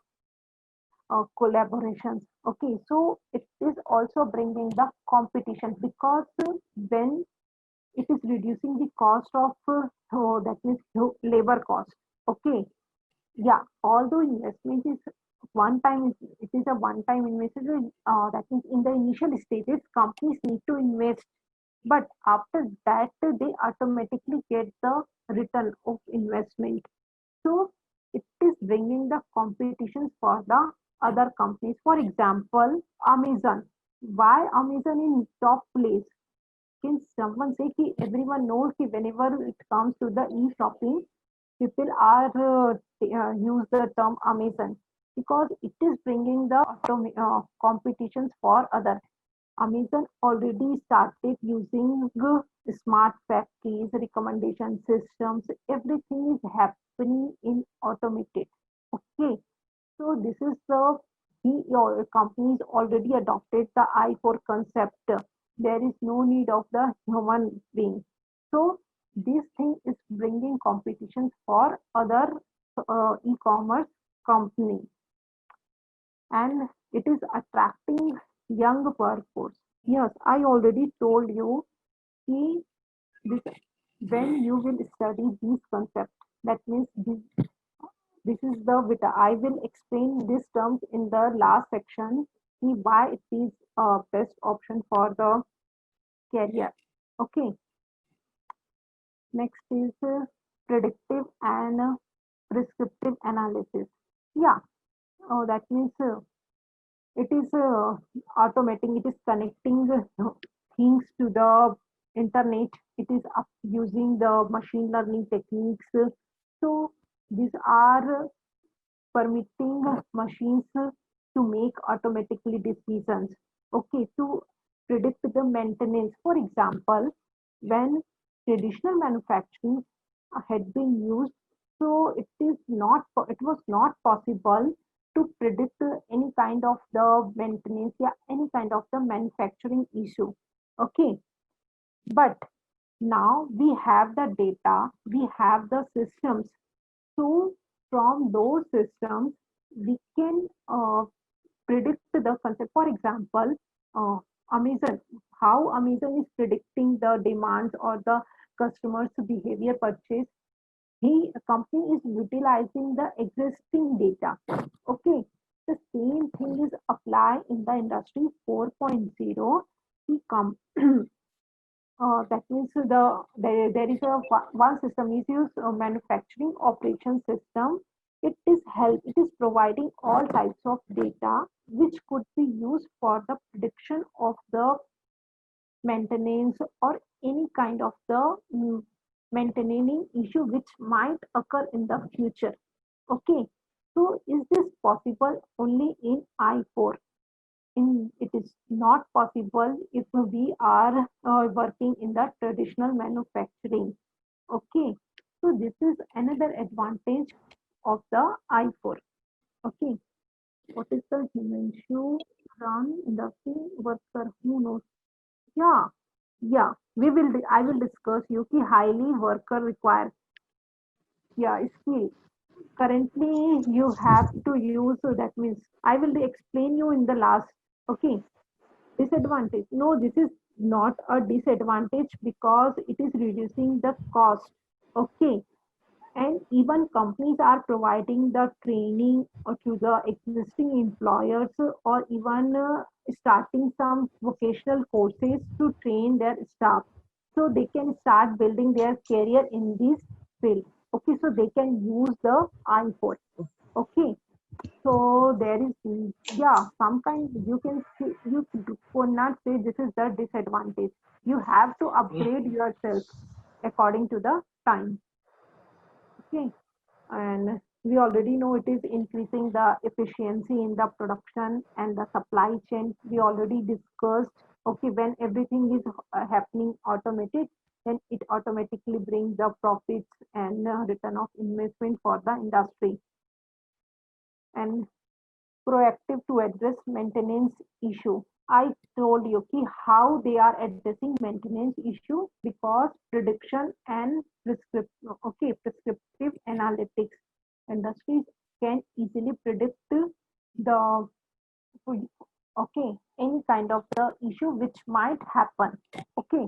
S1: collaborations. Okay, so it is also bringing the competition because when it is reducing the cost of that means labor cost. Okay, yeah, although investment is one time, it is a one time investment. That means in the initial stages, companies need to invest, but after that, they automatically get the return of investment. So it is bringing the competitions for the other companies. For example, Amazon. Why Amazon in top place? Can someone say कि everyone knows कि whenever it comes to the e-shopping, people are use the term Amazon because it is bringing the competitions for other. Amazon already started using smart factories, recommendation systems. Everything is happening in automated. Okay, so this is the your companies already adopted the I4 concept. There is no need of the human being. So this thing is bringing competitions for other e-commerce company, and it is attracting young workforce. Yes, I already told you ki this, when you will study these concepts, that means this is the vita. I will explain these terms in the last section, see why it is a best option for the career. Okay, next is predictive and prescriptive analysis. Yeah, that means it is automating, it is connecting things to the internet, it is using the machine learning techniques. So these are permitting machines to make automatically decisions. Okay, to predict the maintenance. For example, when traditional manufacturing had been used, so it was not possible to predict any kind of the maintenance, yeah, any kind of the manufacturing issue. Okay, but now we have the data, we have the systems. So from those systems, we can predict the concept. For example, uh, Amazon, how Amazon is predicting the demands or the customers' behavior purchase. A company is utilizing the existing data. Okay, the same thing is applied in the industry 4.0. The that means there is a one system is used manufacturing operation system. It is providing all types of data which could be used for the prediction of the maintenance or any kind of the maintaining issue which might occur in the future. Okay, so is this possible only in I4? It is not possible if we are working in the traditional manufacturing. Okay, so this is another advantage of the I4. Okay, what is the Himanshu run industry worker who knows? Yeah, yeah, we will. I will discuss you ki highly worker require. Yeah, skill. Currently, you have to use. So that means I will explain you in the last. Okay, disadvantage. No, this is not a disadvantage because it is reducing the cost. Okay, and even companies are providing the training or to the existing employers or even starting some vocational courses to train their staff so they can start building their career in this field. Okay, so they can use the I4. Okay, so there is, yeah, some kind you can see, you could not say this is the disadvantage. You have to upgrade yourself according to the time. Okay, and we already know it is increasing the efficiency in the production and the supply chain. We already discussed. Okay, when everything is happening automated, then it automatically brings the profits and return of investment for the industry. And proactive to address maintenance issue. I told you ki how they are addressing maintenance issue because prediction and prescriptive analytics industries can easily predict the okay, any kind of the issue which might happen. Okay,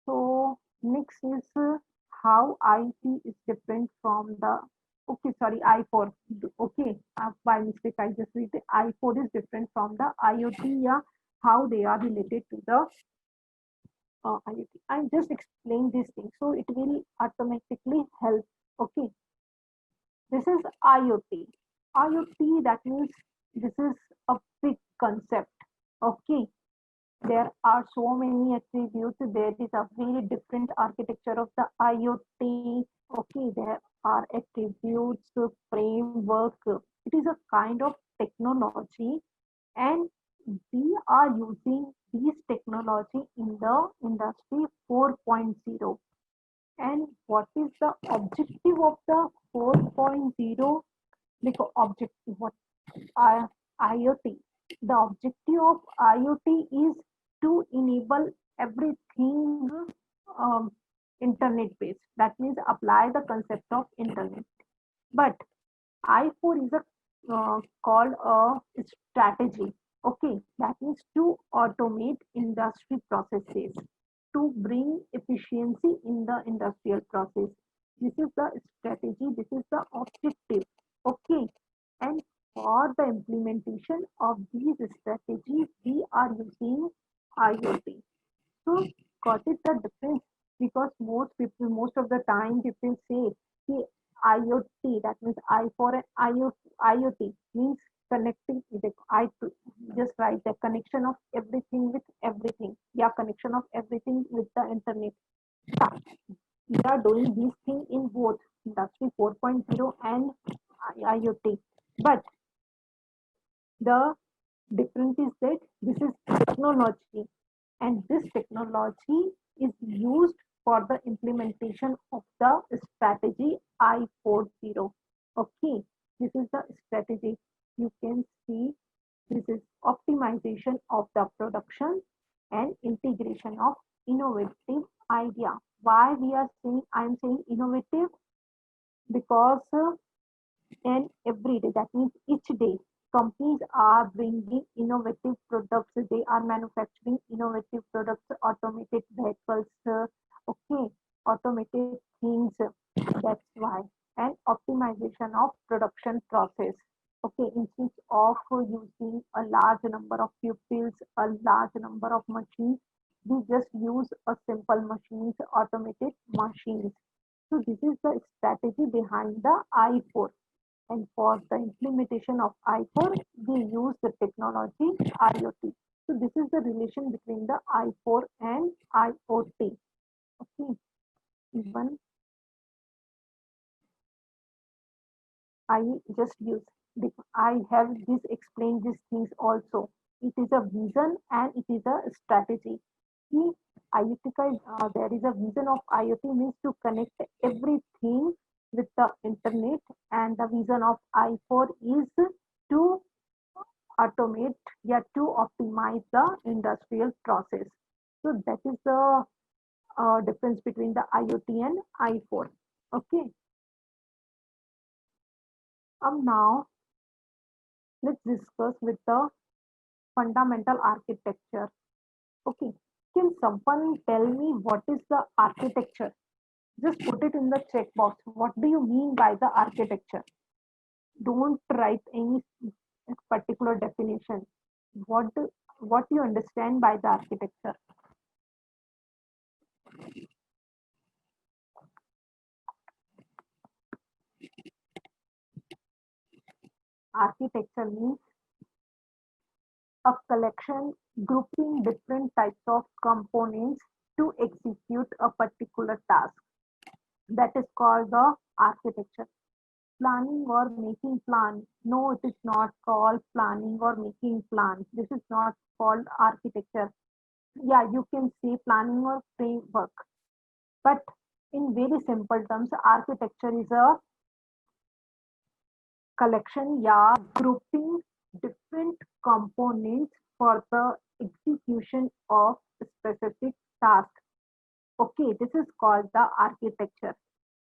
S1: so next is how IT is different from the, okay, sorry, I4. Okay, by mistake I just read the I4 is different from the IoT. Yeah, how they are related to the IoT. I just explain this thing, so it will automatically help. Okay, this is IoT. IoT, that means this is a big concept. Okay, there are so many attributes. There is a very different architecture of the IoT. Okay, there are attributes, framework. It is a kind of technology, and we are using this technology in the industry 4.0. And what is the objective of the 4.0? Because objective, what IoT. The objective of IoT is to enable everything um, internet based. That means apply the concept of internet. But I4 is a called a strategy. Okay, that means to automate industry processes, to bring efficiency in the industrial process. This is the strategy. This is the objective. Okay, and for the implementation of these strategies, we are using IoT. So, got it the difference? Because most people, most of the time, people say the IoT, that means I for an IoT means connecting the just write the connection of everything with everything. Yeah, connection of everything with the internet. Yeah, we are doing these things in both industry 4.0 and IoT. But the difference is that this is technology, and this technology is used for the implementation of the strategy I40. Okay, this is the strategy. You can see this is optimization of the production and integration of innovative idea. Why we are saying, I am saying innovative? Because and every day, that means each day, companies are bringing innovative products. They are manufacturing innovative products, automated vehicles, okay, automated things. That's why. And optimization of production process. Okay, instead of using a large number of pupils, a large number of machines, we just use a simple machines, automated machines. So this is the strategy behind the I4. And for the implementation of I4, we use the technology IoT. So this is the relation between the I4 and IoT. Okay, even I just use, I have this explained these things also. It is a vision and it is a strategy. See, IoT, there is a vision of IoT means to connect everything with the internet, and the vision of I4 is to automate, yeah, to optimize the industrial process. So that is the difference between the IoT and I4. Okay. Now let's discuss with the fundamental architecture. Okay. Can someone tell me what is the architecture? Just put it in the check box. What do you mean by the architecture? Don't write any particular definition. What do, what you understand by the architecture? Architecture means a collection grouping different types of components to execute a particular task. That is called the architecture. Planning or making plan. No, it is not called planning or making plan. This is not called architecture. Yeah, you can say planning or framework. But in very simple terms, architecture is a collection, yeah, grouping different components for the execution of specific task. Okay, this is called the architecture.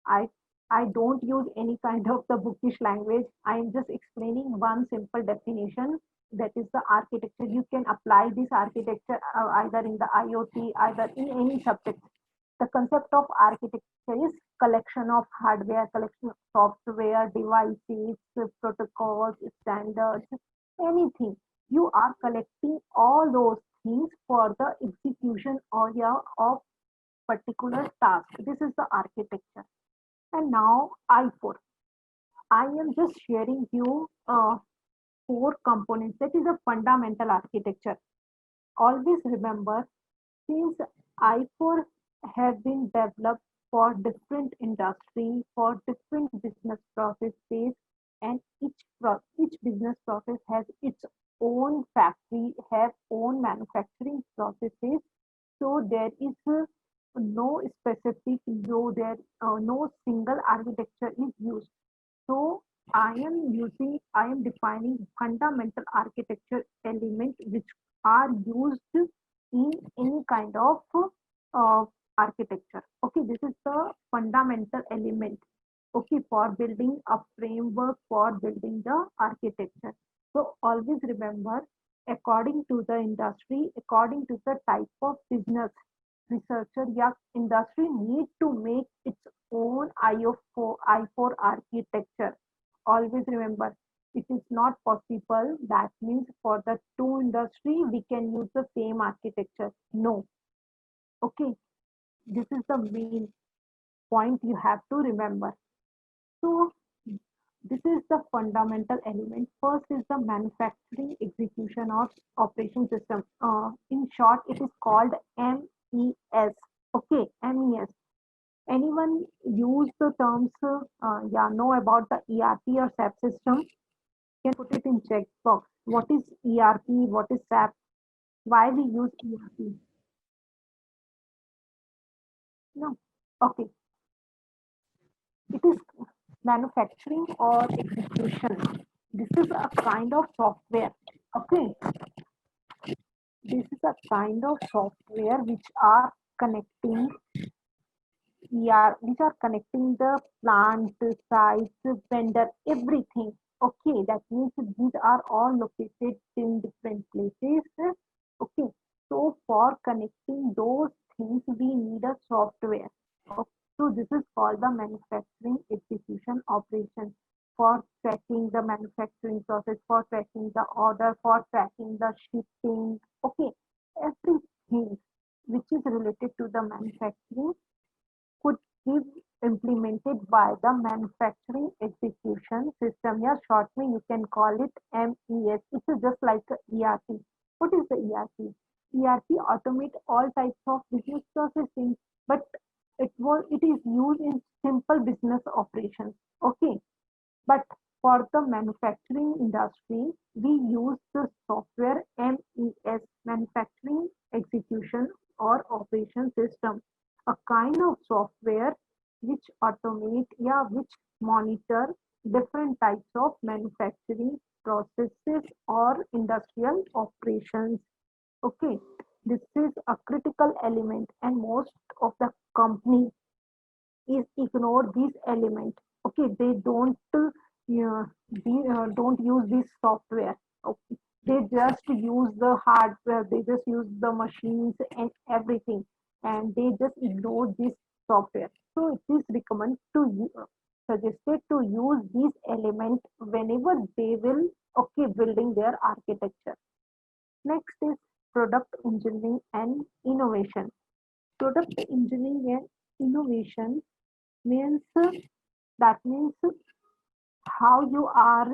S1: I I don't use any kind of the bookish language. I am just explaining one simple definition, that is the architecture. You can apply this architecture either in the IoT, either in any subject. The concept of architecture is collection of hardware, collection of software, devices, protocols, standards, anything. You are collecting all those things for the execution of particular task. This is the architecture. And now I4. I am just sharing you four components. That is a fundamental architecture. Always remember, since I4 have been developed for different industry, for different business processes, and each business process has its own factory, have own manufacturing processes. So there is no specific, no single architecture is used. So I am defining fundamental architecture elements which are used in any kind of uh, architecture. Okay, this is the fundamental element. Okay, for building a framework for building the architecture. So always remember, according to the industry, according to the type of business, researcher, yeah, industry need to make its own I4 architecture. Always remember, it is not possible. That means for the two industry, we can use the same architecture. No. Okay. This is the main point you have to remember. So this is the fundamental element. First is the manufacturing execution of operation system. In short, it is called MES. Okay, MES. Anyone use the terms, yeah, know about the ERP or SAP system? Can put it in check box. What is ERP? What is SAP? Why we use ERP? No. Okay. It is manufacturing or execution. This is a kind of software. Okay. This is a kind of software which are connecting which are connecting the plant, sites, vendor, everything. Okay, that means these are all located in different places. Okay, so for connecting those things, we need a software. Okay. So this is called the manufacturing execution operation, for tracking the manufacturing process, for tracking the order, for tracking the shipping. Okay, everything which is related to the manufacturing could be implemented by the manufacturing execution system. Yeah, shortly you can call it MES. It's just like a ERP. What is the ERP? ERP automate all types of business processing, but it is used in simple business operations. Okay, but for the manufacturing industry, we use the software MES, Manufacturing Execution or Operation System, a kind of software which automate, yeah, which monitor different types of manufacturing processes or industrial operations. Okay, this is a critical element, and most of the company is ignore this element. Okay, they don't don't use this software. Okay, they just use the hardware, they just use the machines and everything, and they just ignore this software. So it is recommended to suggested to use this element whenever they will, okay, building their architecture. Next is product engineering and innovation. Product engineering and innovation means, that means how you are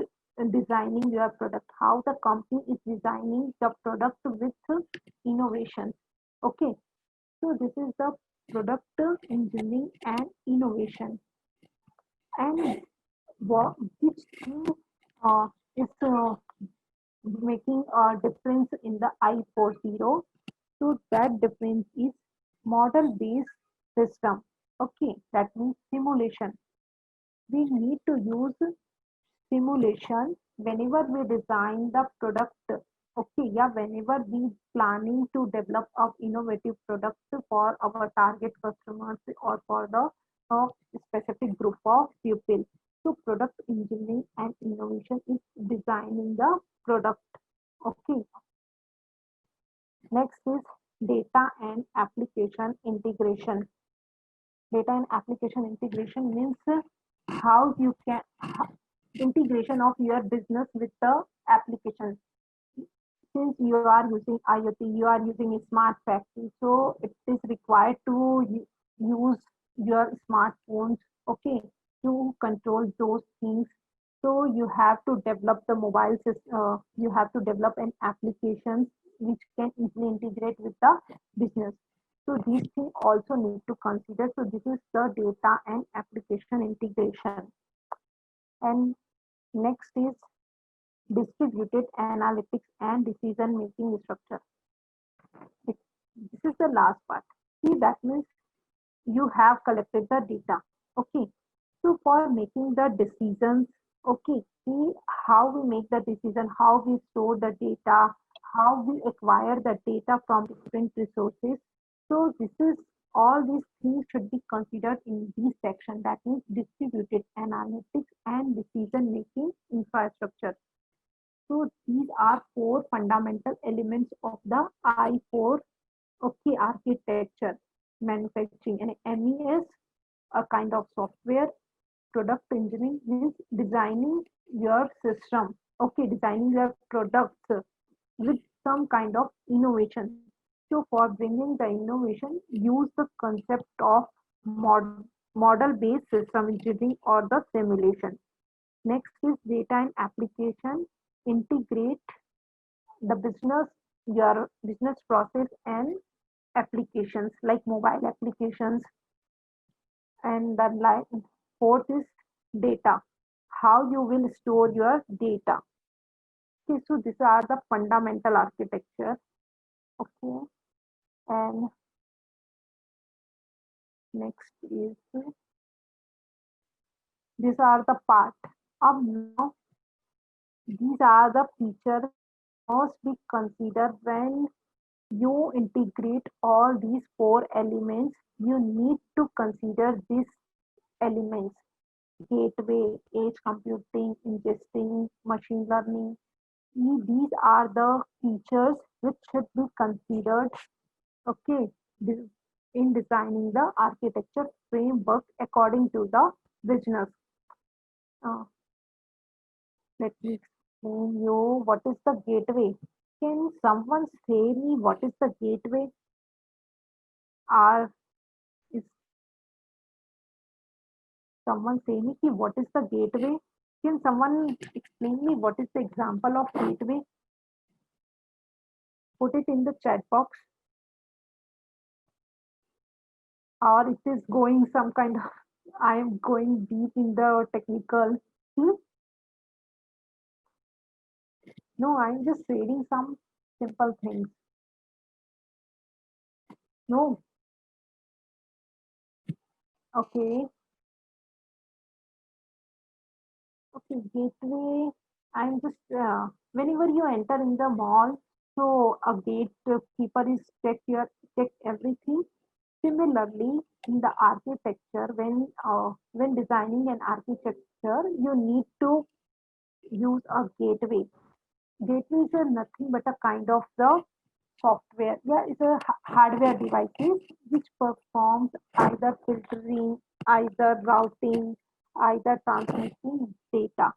S1: designing your product, how the company is designing the product with innovation. Okay, so this is the product engineering and innovation. And which thing is making a difference in the I40? So that difference is model based system. Okay, that means simulation. We need to use simulation whenever we design the product. Okay, yeah, whenever we planning to develop a innovative product for our target customers or for the of specific group of people. So product engineering and innovation is designing the product. Okay. Next is data and application integration. Data and application integration means how you can integration of your business with the application. Since you are using IoT, you are using a smart factory, so it is required to use your smartphones, okay, to control those things. So you have to develop the mobile system, you have to develop an application which can easily integrate with the business. So these things also need to consider. So this is the data and application integration. And next is distributed analytics and decision making structure. This is the last part. See, that means you have collected the data. Okay. So for making the decisions, okay, see how we make the decision, how we store the data, how we acquire the data from different resources. So this is all these things should be considered in this section, that means distributed analytics and decision making infrastructure. So these are four fundamental elements of the I4 okay architecture manufacturing. And MES, a kind of software. Product engineering means designing your system, okay, designing your products with some kind of innovation. So for bringing the innovation, use the concept of model based system engineering or the simulation. Next is data and application. Integrate the business, your business process and applications like mobile applications. And the fourth is data, how you will store your data. Okay, so these are the fundamental architecture. Okay, and next is these are the part. Now these are the features must be considered when you integrate all these four elements. You need to consider these elements: gateway, edge computing, ingesting, machine learning. These are the features which should be considered, okay, in designing the architecture framework according to the business. Uh, Let me explain you what is the gateway. Can someone say me what is the gateway? Or is someone say me ki what is the gateway? Can someone explain me what is the example of gateway? Put it in the chat box. Or it is going some kind of, I am going deep in the technical. Hmm? No, I'm just reading some simple things. No, okay, okay, gateway. I'm just, whenever you enter in the mall, so a gatekeeper is check everything. Similarly, in the architecture, when designing an architecture, you need to use a gateway. Gateways are nothing but a kind of the software. Yeah, it's a hardware devices which performs either filtering, either routing, either transmitting data.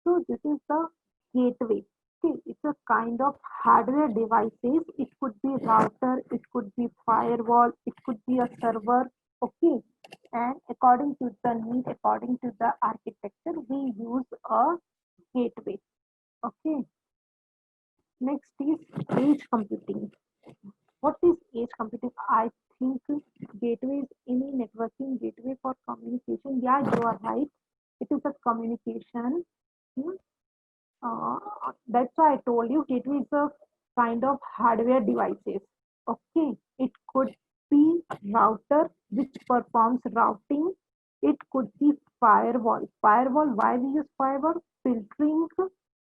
S1: So this is the gateway. Okay, it's a kind of hardware devices. It could be router, it could be firewall, it could be a server. Okay, and according to the need, according to the architecture, we use a gateway. Okay, next is edge computing. What is edge computing? I think gateway is any networking gateway for communication. Yeah, you are right. It is a communication. Hmm. That's why I told you gateway is a kind of hardware devices. Okay, it could be router which performs routing. It could be firewall. Firewall. Why we use firewall? Filtering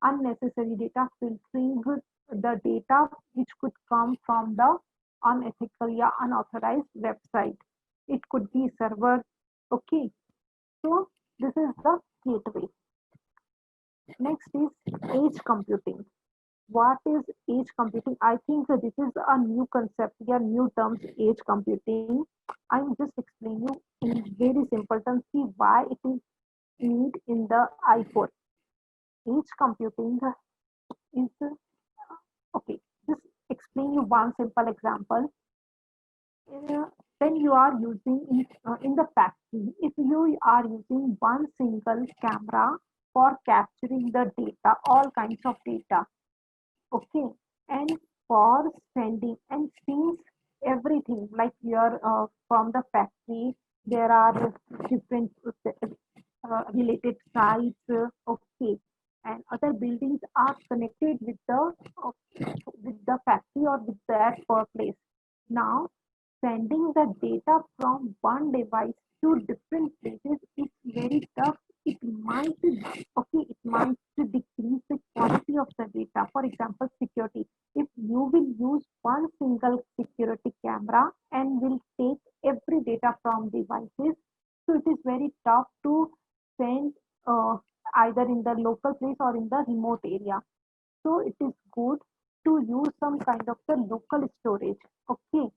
S1: unnecessary data, filtering the data which could come from the unethical or unauthorized website. It could be server. Okay, so this is the gateway. Next is edge computing. What is edge computing? I think this is a new concept, yeah, new terms, edge computing. I'm just explaining you in very simple terms, see why it is need in the i4. Edge computing is okay. Just explain you one simple example. Uh, when you are using in the factory, if you are using one single camera for capturing the data, all kinds of data, okay, and for sending, and since everything like your from the factory there are different related sites, okay, and other buildings are connected uh, with the factory or with that place. Now sending the data from one device to different places is very tough. It might, okay, it might decrease the quality of the data. For example, security. If you will use one single security camera and will take every data from devices, so it is very tough to send either in the local place or in the remote area. So it is good to use some kind of the local storage. Okay.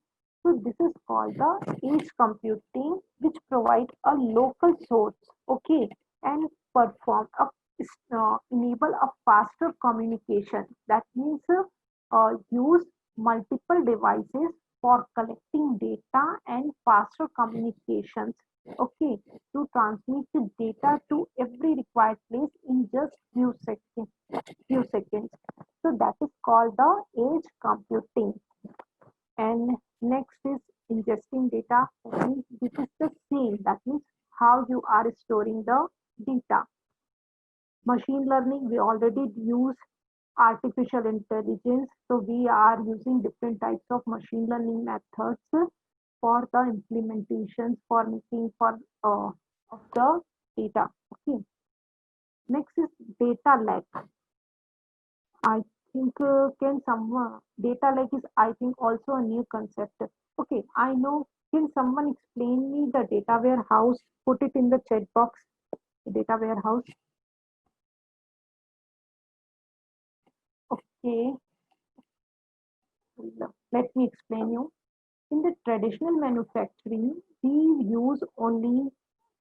S1: So this is called the edge computing, which provide a local source. Okay. And perform a enable a faster communication. That means use multiple devices for collecting data and faster communications. Okay, to transmit the data to every required place in just few seconds. So that is called the edge computing. And next is ingesting data. And this is the same. That means how you are storing the data. Machine learning, we already use artificial intelligence. So we are using different types of machine learning methods for the implementations for making for of the data. Okay. Next is data lake. I think can someone data lake is I think also a new concept. Okay, I know. Can someone explain me the data warehouse? Put it in the chat box. Data warehouse. Okay, let me explain you. In the traditional manufacturing, we use only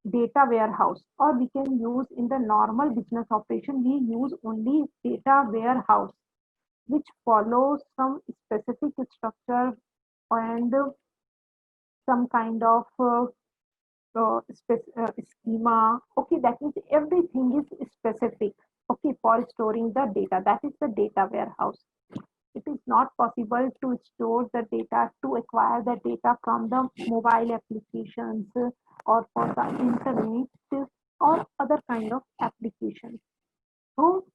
S1: data warehouse, or we can use in the normal business operation, we use only data warehouse, which follows some specific structure and some kind of schema. Okay, that means everything is specific. Okay, for storing the data, that is the data warehouse. It is not possible to store the data, to acquire the data from the mobile applications or for the internet or other kind of applications. So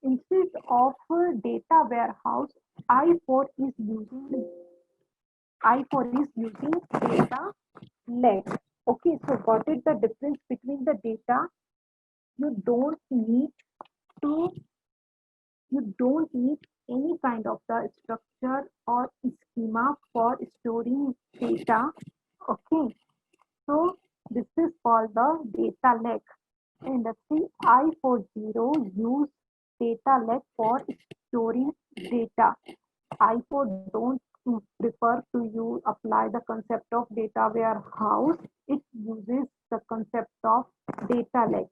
S1: instead of data warehouse, i4 is using i4 is using data lake. Okay, so what is the difference between the data? You don't need to you don't need any kind of the structure or schema for storing data. Okay, so this is called the data lake. Industry I40 use data lake for storing data. I4 don't prefer to you apply the concept of data warehouse. It uses the concept of data lake.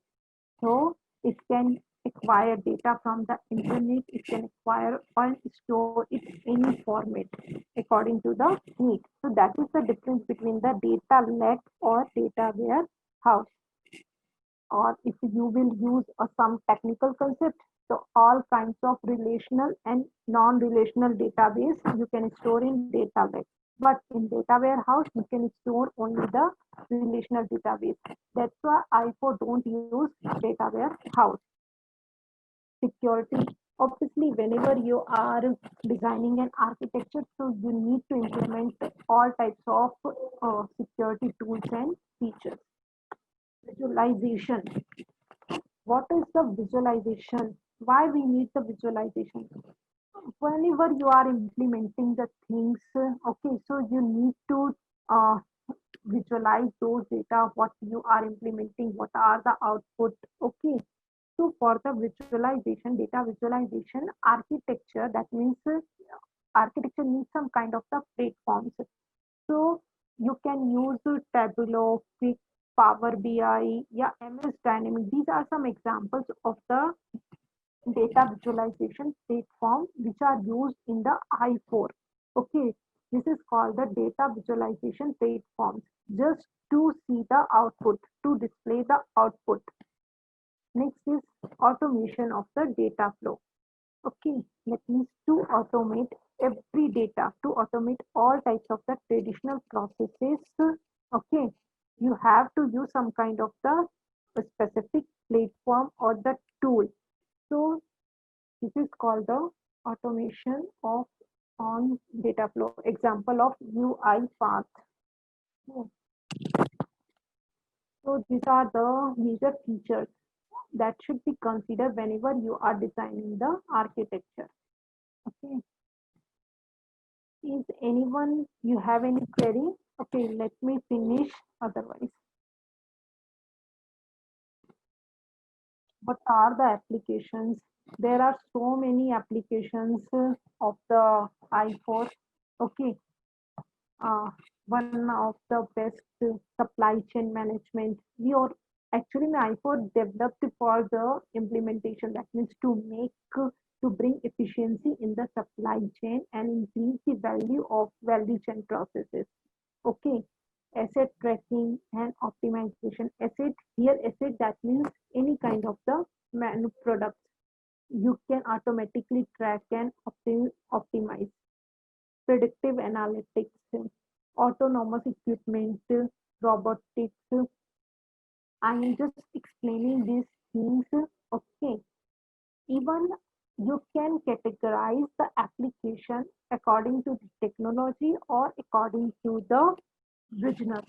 S1: So it can acquire data from the internet, it can acquire or store it any format according to the need. So that is the difference between the data lake or data warehouse. Or if you will use some technical concept, so all kinds of relational and non-relational database you can store in data lake. But in data warehouse, you can store only the relational database. That's why I4 don't use data warehouse. Security. Obviously, whenever you are designing an architecture, so you need to implement all types of security tools and features. Visualization. What is the visualization? Why we need the visualization? Whenever you are implementing the things, okay, so you need to uh, visualize those data, what you are implementing, what are the output. Okay, so for the visualization, data visualization architecture, that means architecture needs some kind of the platforms. So you can use Tableau, Qlik, Power BI, yeah, MS Dynamic. These are some examples of the data visualization platform which are used in the I4. Okay, this is called the data visualization platforms just to see the output, to display the output. Next is automation of the data flow. Okay, that means to automate every data, to automate all types of the traditional processes. Okay, you have to use some kind of the specific platform or the tool. So this is called the automation of on data flow. Example of UiPath. So these are the major features that should be considered whenever you are designing the architecture. Okay. Is anyone, you have any query? Okay, let me finish otherwise. What are the applications? There are so many applications of the I4. Okay, one of the best supply chain management. We are actually I4 developed for the implementation. That means to make to bring efficiency in the supply chain and increase the value of value chain processes. Okay, asset tracking and optimization. Asset here, asset that means any kind of the products you can automatically track and optimize. Predictive analytics, autonomous equipment, robotics. I am just explaining these things. Okay, even you can categorize the application according to the technology or according to the business.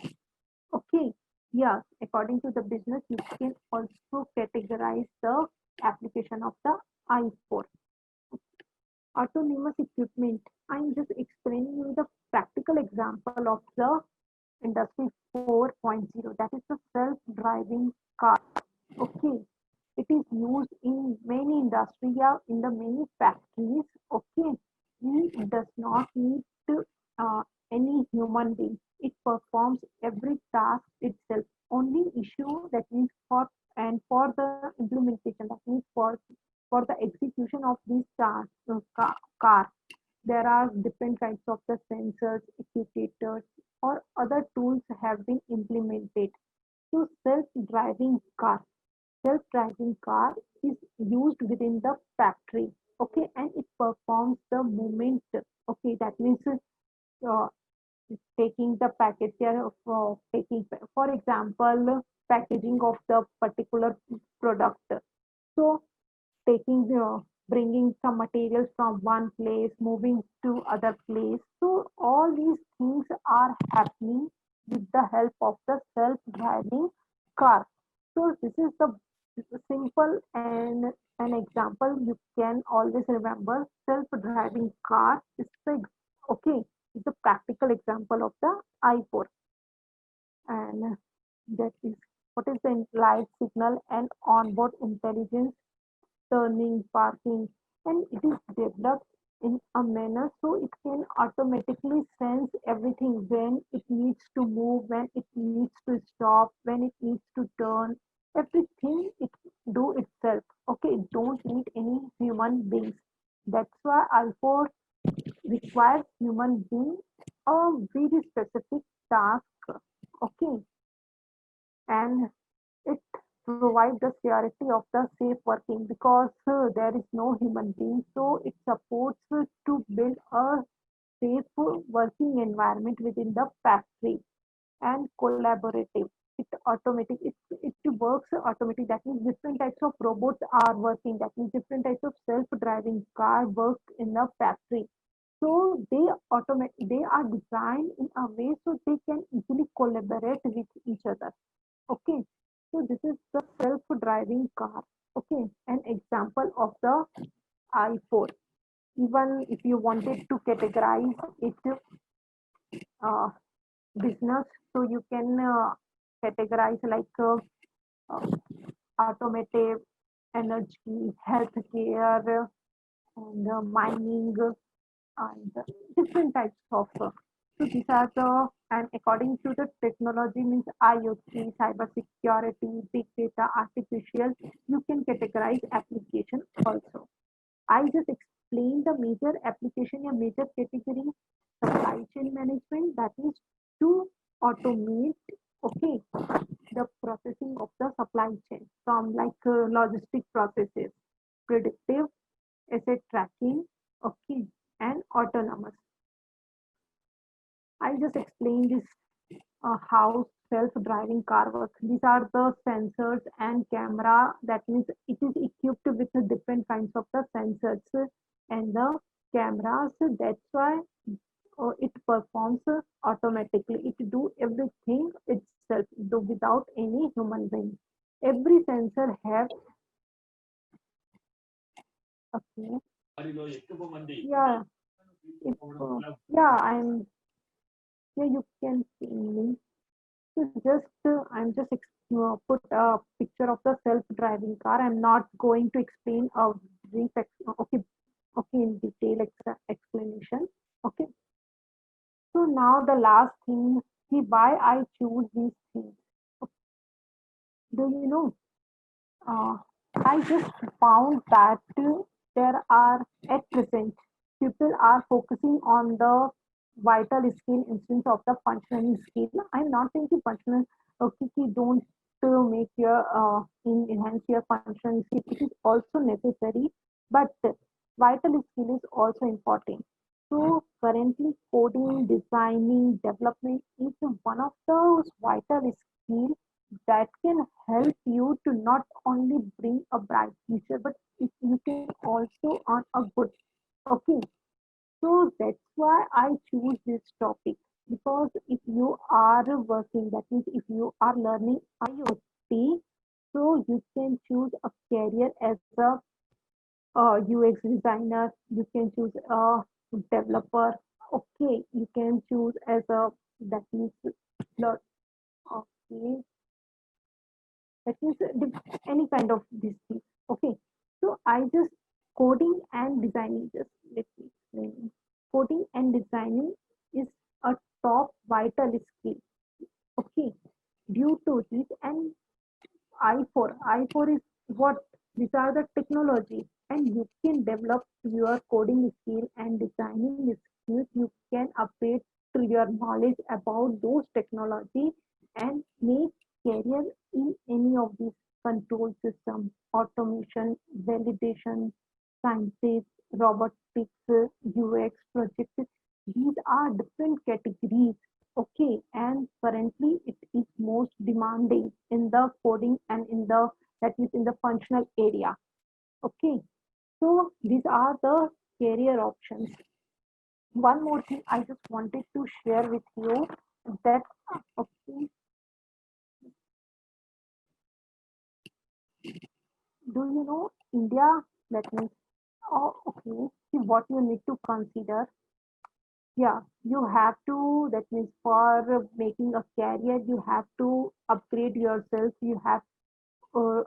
S1: Okay, yes, according to the business, you can also categorize the application of the I4. Autonomous equipment. I'm just explaining you the practical example of the Industry 4.0, that is the self-driving car. Okay, it is used in many industries, yeah, in the many factories. Okay, it does not need to, any human being. It performs every task itself. Only issue that means for and for the implementation, that means for the execution of these tasks, car, there are different kinds of the sensors, actuators, or other tools have been implemented. So self-driving car. Self-driving car is used within the factory. Okay, and it performs the movement. Okay, that means uh, taking the package care of taking, for example, packaging of the particular product. So taking the bringing some materials from one place, moving to other place. So all these things are happening with the help of the self-driving car. So this is the simple and an example you can always remember. Self-driving car is the okay, is the practical example of the I4. And that is what is the light signal and onboard intelligence, turning, parking, and it is developed in a manner so it can automatically sense everything when it needs to move, when it needs to stop, when it needs to turn. Everything it do itself. Okay, it don't need any human beings. That's why I4 requires human being a very specific task. Okay, and it provides the security of the safe working because there is no human being, so it supports to build a safe working environment within the factory and collaborative. It automatic, it works automatic. That means different types of robots are working. That means different types of self-driving car work in the factory. So they are designed in a way so they can easily collaborate with each other. Okay, so this is the self-driving car. Okay, an example of the I4. Even if you wanted to categorize it, uh, business. So you can categorize like uh, automotive, energy, healthcare, and mining, and different types of. So these are the, and according to the technology means IoT, cyber security, big data, artificial, you can categorize application also. I just explained the major application or major category, supply chain management, that is to automate, okay, the processing of the supply chain from like logistic processes, predictive asset tracking, okay, and autonomous. I just explained this how self-driving car works. These are the sensors and camera. That means it is equipped with the different kinds of the sensors and the cameras. That's why it performs automatically. It do everything itself, do without any human being. Every sensor have, okay, yeah, if, yeah, yeah, you can see me. So just I'm just put a picture of the self-driving car. I'm not going to explain a brief, okay, okay, in detail explanation. Okay. So now the last thing, see why I choose these things. Do you know? Uh, I just found that there are at present people are focusing on the vital skill instead of the functional skill. I'm not saying the functional, okay, don't make your enhance your functional skill. It is also necessary, but vital skill is also important. So currently, coding, designing, development is one of those vital skills that can help you to not only bring a bright future, but if you can also earn a good. Okay, so that's why I choose this topic, because if you are working, that means if you are learning IoT, so you can choose a career as a UX designer, you can choose a developer. Okay, you can choose as a, that means okay, that means any kind of this thing. Okay, so I just coding and designing, just let me explain. Coding and designing is a top vital skill. Okay, due to this, and I4 is what, these are the technology, and you can develop your coding skill and designing skills. You can update to your knowledge about those technology and make career in any of these control systems, automation, validation, sciences, robotics, UX projects. These are different categories. Okay, and currently it is most demanding in the coding and in the, that is in the functional area. Okay, so these are the career options. One more thing I just wanted to share with you, that okay, do you know India? That means, oh, okay. See what you need to consider. Yeah, you have to. That means for making a career, you have to upgrade yourself. You have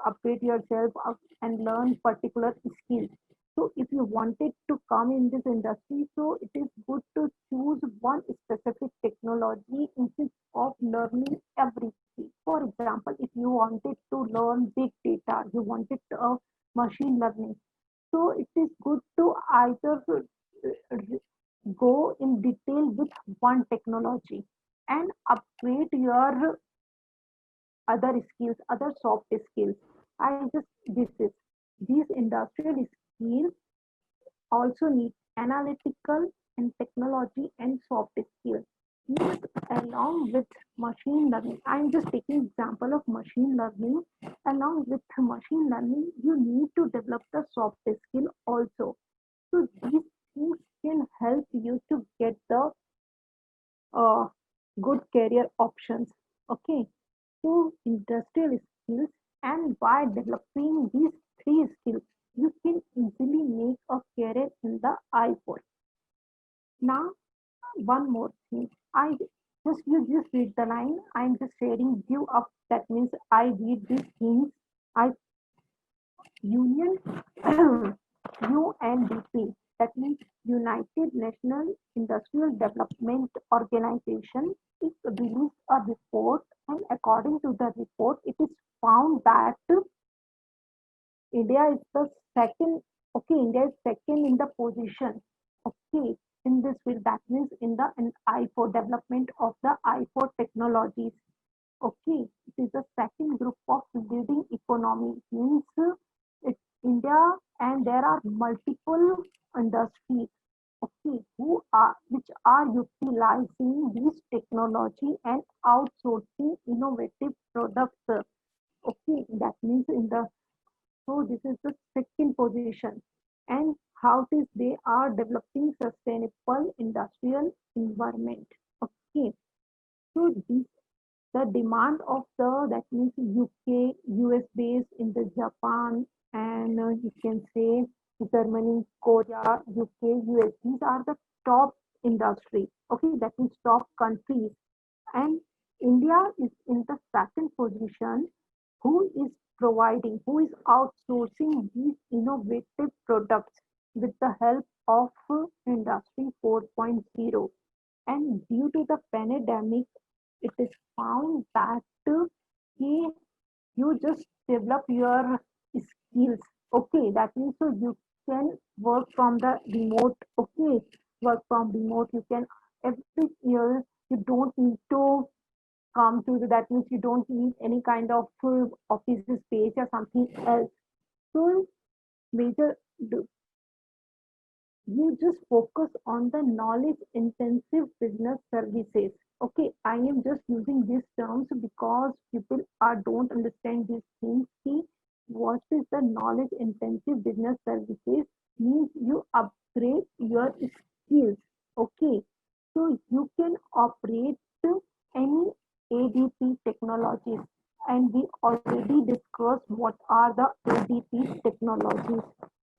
S1: upgrade yourself up and learn particular skills. So if you wanted to come in this industry, so it is good to choose one specific technology instead of learning everything. For example, if you wanted to learn big data, you wanted machine learning, so it is good to either go in detail with one technology and upgrade your other skills, other soft skills. I just, this is, these industrial skills also need analytical and technology and soft skills. Means along with machine learning, I'm just taking example of machine learning. Along with machine learning, you need to develop the soft skill also. So these things can help you to get the uh, good career options. Okay, so industrial skills, and by developing these three skills, you can easily make a career in the I4. Now, one more thing. Just you just read the line. I'm just sharing you up. That means I read these things. I Union UNDP. That means United National Industrial Development Organization. It released a report, and according to the report, it is found that India is the second. Okay, India is second in the position. Okay, in this field, that means in the I4 development of the I4 technologies. Okay, it is the second group of leading economy. Means it's India, and there are multiple industries. Okay, which are utilizing this technology and outsourcing innovative products. Okay, that means in the so this is the second position. And how it is they are developing sustainable industrial environment. Okay. So this the demand of the that means UK, US based in the Japan, and you can say Germany, Korea, UK, US. These are the top industry. Okay, that means top countries, and India is in the second position, who is who is outsourcing these innovative products with the help of Industry 4.0. And due to the pandemic, it is found that you just develop your skills. Okay, that means so you can work from the remote. Okay, work from remote. You can every year you don't need to come to that means you don't need any kind of office space or something else. So major you just focus on the knowledge intensive business services. Okay, I am just using these terms because people are don't understand these things. See, what is the knowledge intensive business services? Means you upgrade your skills. Okay, so you can operate any ADP technologies, and we already discussed what are the ADP technologies.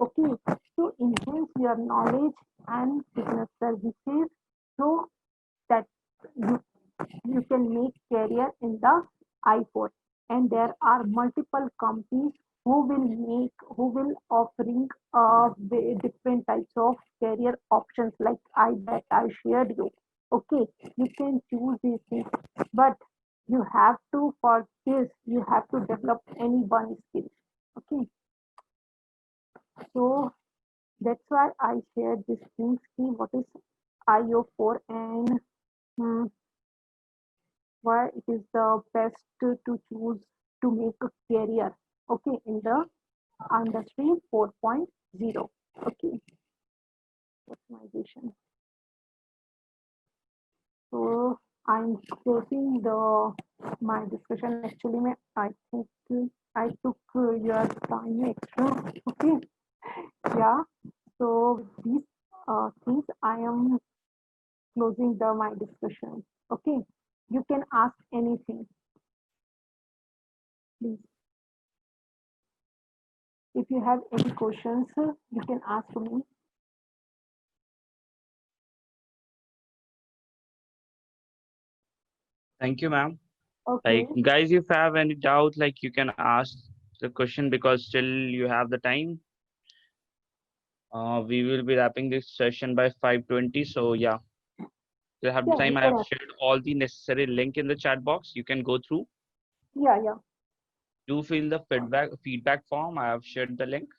S1: Okay, to enhance your knowledge and business services so that you, you can make career in the I4. And there are multiple companies who will offering different types of career options like I that I shared you. Okay, you can choose these things, but you have to for this you have to develop any one skill. Okay, so that's why I shared this thing. See what is IO4 and hmm, why it is the best to choose to make a career. Okay, in the industry 4.0. Okay, optimization. So I'm closing the my discussion. Actually, I think I took your time extra. Okay, yeah. So these things I am closing the my discussion. Okay, you can ask anything, please. If you have any questions, you can ask me.
S2: Thank you, ma'am.
S1: Okay,
S2: Like, guys, if you have any doubt, like, you can ask the question because still you have the time. We will be wrapping this session by 5:20. So yeah, you have the
S1: yeah, you
S2: time. I
S1: can
S2: have
S1: ask.
S2: shared all the necessary link in the chat box. You can go through.
S1: Yeah, yeah,
S2: Do fill the feedback form. I have shared the link.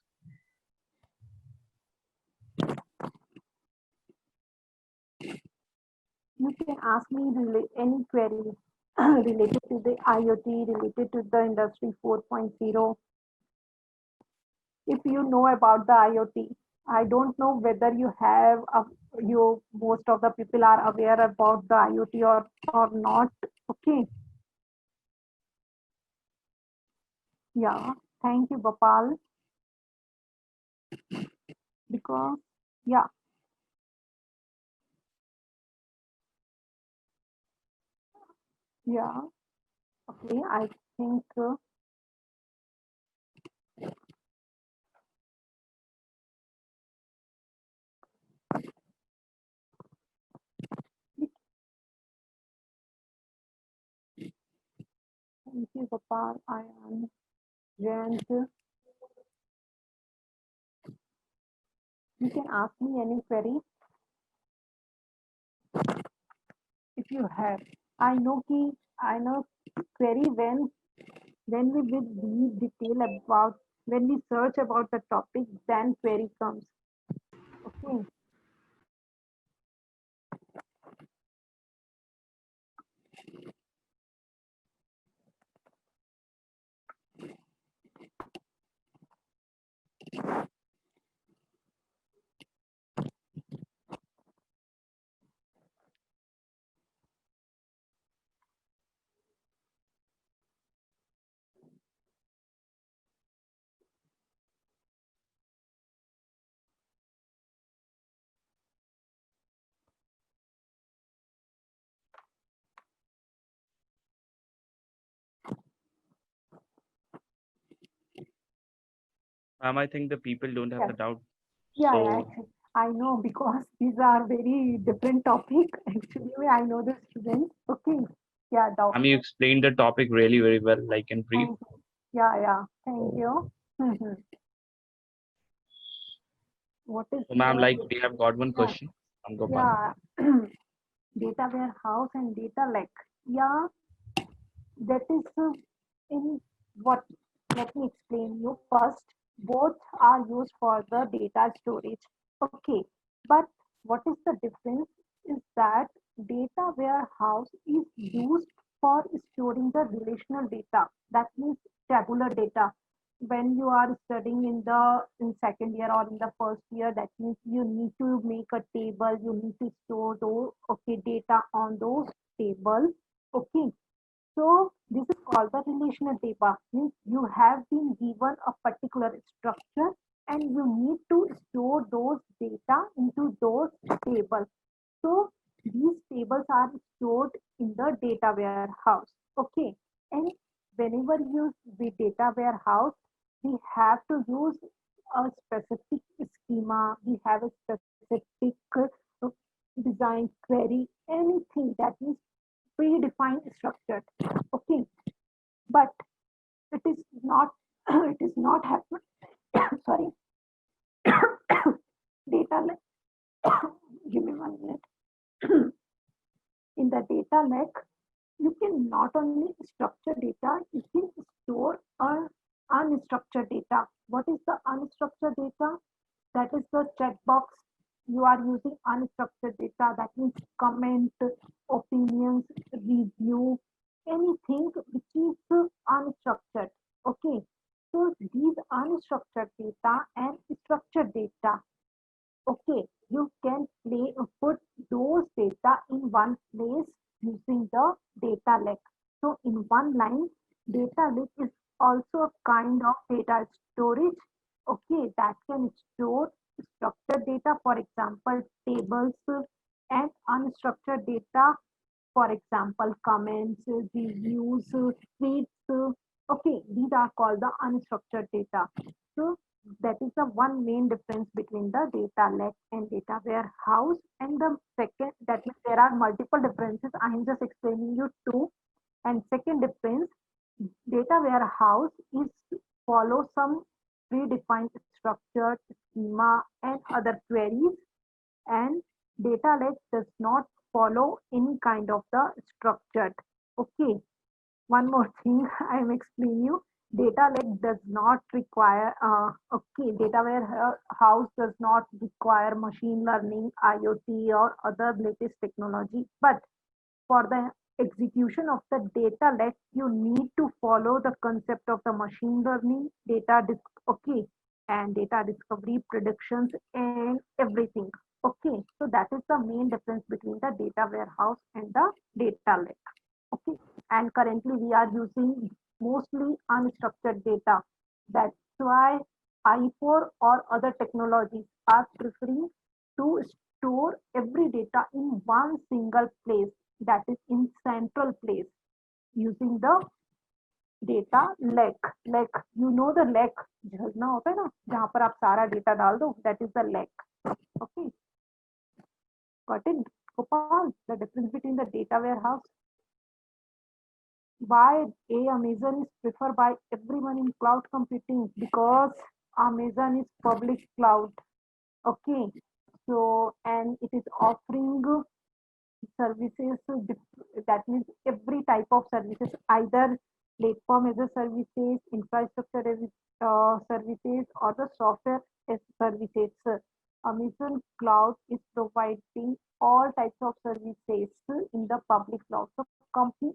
S1: you can ask me any query related to the IoT, related to the Industry 4.0. If you know about the IoT, I don't know whether you have you most of the people are aware about the IoT or not. Okay, yeah, thank you, Gopal, because yeah, yeah, okay, I think. Thank you, Gopal. I am Jayant. You can ask me any query if you have. I know query when we with deep detail about when we search about the topic, then query comes. Okay.
S2: I think the people don't have
S1: Yeah.
S2: the doubt.
S1: Yeah.
S2: So
S1: I know because these are very different topic. Actually, I know the students. Okay. Yeah.
S2: you explained the topic really very well, like in brief.
S1: Thank you. Yeah. Thank you. Mhm. What is
S2: So ma'am, like we have got one
S1: yeah,
S2: question from Gopal.
S1: yeah. Data warehouse and data lake. Yeah, that is in what? Let me explain you first. Both are used for the data storage. Okay, but what is the difference? Is that data warehouse is used for storing the relational data. That means tabular data. When you are studying in second year or in the first year, that means you need to make a table. You need to store those data on those tables. Okay, so this is called the relational data. Means you have been given a particular structure and you need to store those data into those tables. So these tables are stored in the data warehouse. Okay. And whenever you use the data warehouse, we have to use a specific schema. We have a specific design query, anything that is predefined structured. Okay. But it is not it is not happen. Sorry. Data give me 1 minute. In the data lake, you can not only structure data, you can store unstructured data. What is the unstructured data? That is the checkbox. You are using unstructured data. That means comment, opinions, review, anything which is unstructured. Okay. So these unstructured data and structured data. Okay, you can put those data in one place using the data lake. So in one line, data lake is also a kind of data storage. Okay, that can store structured data, for example, tables and unstructured data, for example, comments, reviews, tweets. Okay, these are called the unstructured data. So that is the one main difference between the data lake and data warehouse. And the second, that means there are multiple differences. I am just explaining you two. And second difference, data warehouse is follow some predefined structure, schema, and other queries, and data lake does not follow any kind of the structured. Okay, one more thing I am explaining you. Data lake does not require data warehouse does not require machine learning, IoT, or other latest technology, but for the execution of the data lake, you need to follow the concept of the machine learning, okay, and data discovery, predictions, and everything. Okay, so that is the main difference between the data warehouse and the data lake. Okay, and currently we are using mostly unstructured data. That's why I4 or other technologies are preferring to store every data in one single place, that is in central place, using the data lake. Lake, you know the lake, झरना होता है ना जहाँ पर आप सारा data डाल दो, that is the lake. Okay, got it, Gopal? The difference between the data warehouse Why Amazon is preferred by everyone in cloud computing? Because Amazon is public cloud. Okay, so and it is offering services that means every type of services, either platform as a services, infrastructure as services, or the software as services. Amazon cloud is providing all types of services in the public cloud. So company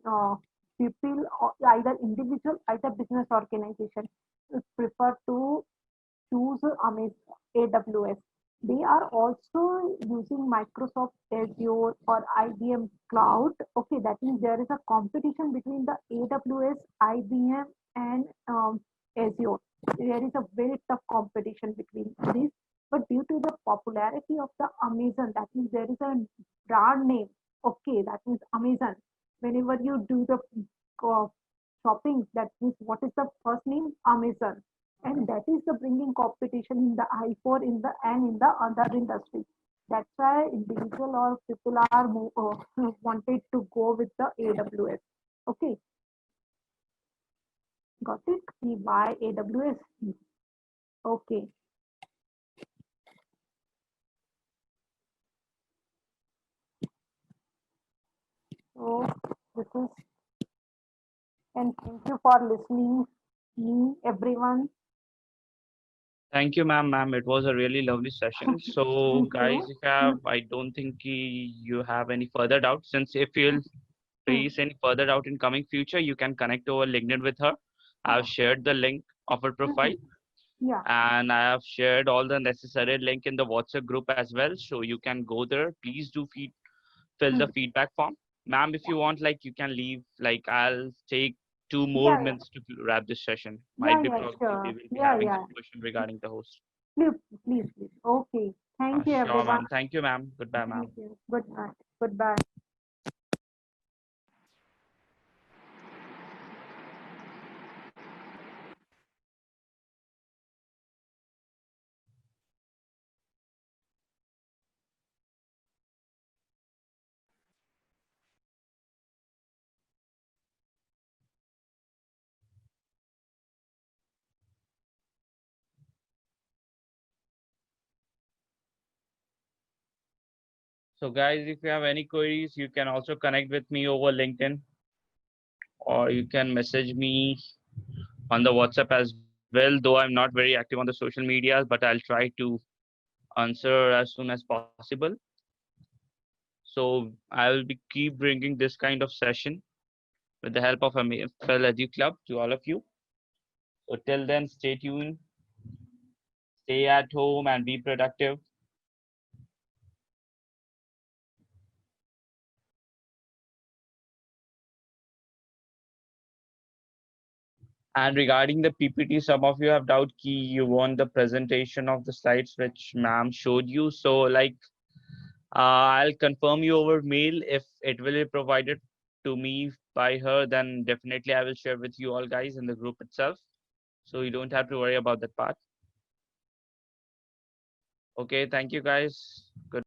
S1: people, either individual, either business organization, prefer to choose AWS. They are also using Microsoft Azure or IBM Cloud. Okay, that means there is a competition between the AWS, IBM, and Azure. There is a very tough competition between these. But due to the popularity of the Amazon, that means there is a brand name. Okay, that means Amazon. Whenever you do the uh, shopping, that means what is the first name? Amazon, and that is the bringing competition in the I4 in the and in the other industry. That's why individual or people are wanted to go with the AWS. Okay, got it? Why AWS? Okay, so this is, and thank you for listening me everyone.
S2: Thank you, ma'am. It was a really lovely session. So,
S1: Thank
S2: guys,
S1: you.
S2: if you have, I don't think you have any further doubts. Since if you'll
S1: Hmm.
S2: face any further doubt in coming future, you can connect over LinkedIn with her. I've shared the link of her profile,
S1: Hmm. Yeah,
S2: and I have shared all the necessary link in the WhatsApp group as well. So you can go there. Please do fill
S1: hmm.
S2: the feedback form. Ma'am, if you want, like you can leave. Like I'll take two more
S1: Yeah,
S2: minutes to wrap this session. Might
S1: yeah,
S2: be
S1: yeah,
S2: probably they
S1: sure.
S2: will be
S1: Yeah,
S2: having
S1: yeah.
S2: some question regarding the host.
S1: Please, please, please. Okay. Thank you,
S2: Sure,
S1: everyone.
S2: ma'am. Thank you, ma'am. Goodbye,
S1: Thank
S2: ma'am.
S1: you. Good night. Goodbye.
S2: So, guys, if you have any queries, you can also connect with me over LinkedIn, or you can message me on the WhatsApp as well. Though I'm not very active on the social medias, but I'll try to answer as soon as possible. So I will be keep bringing this kind of session with the help of MFL Edu Club to all of you. So till then, stay tuned, stay at home, and be productive. And regarding the PPT, some of you have doubt key. You want the presentation of the slides which ma'am showed you. So like, I'll confirm you over mail if it will be provided to me by her. Then definitely I will share with you all guys in the group itself. So you don't have to worry about that part. Okay, thank you guys. Good.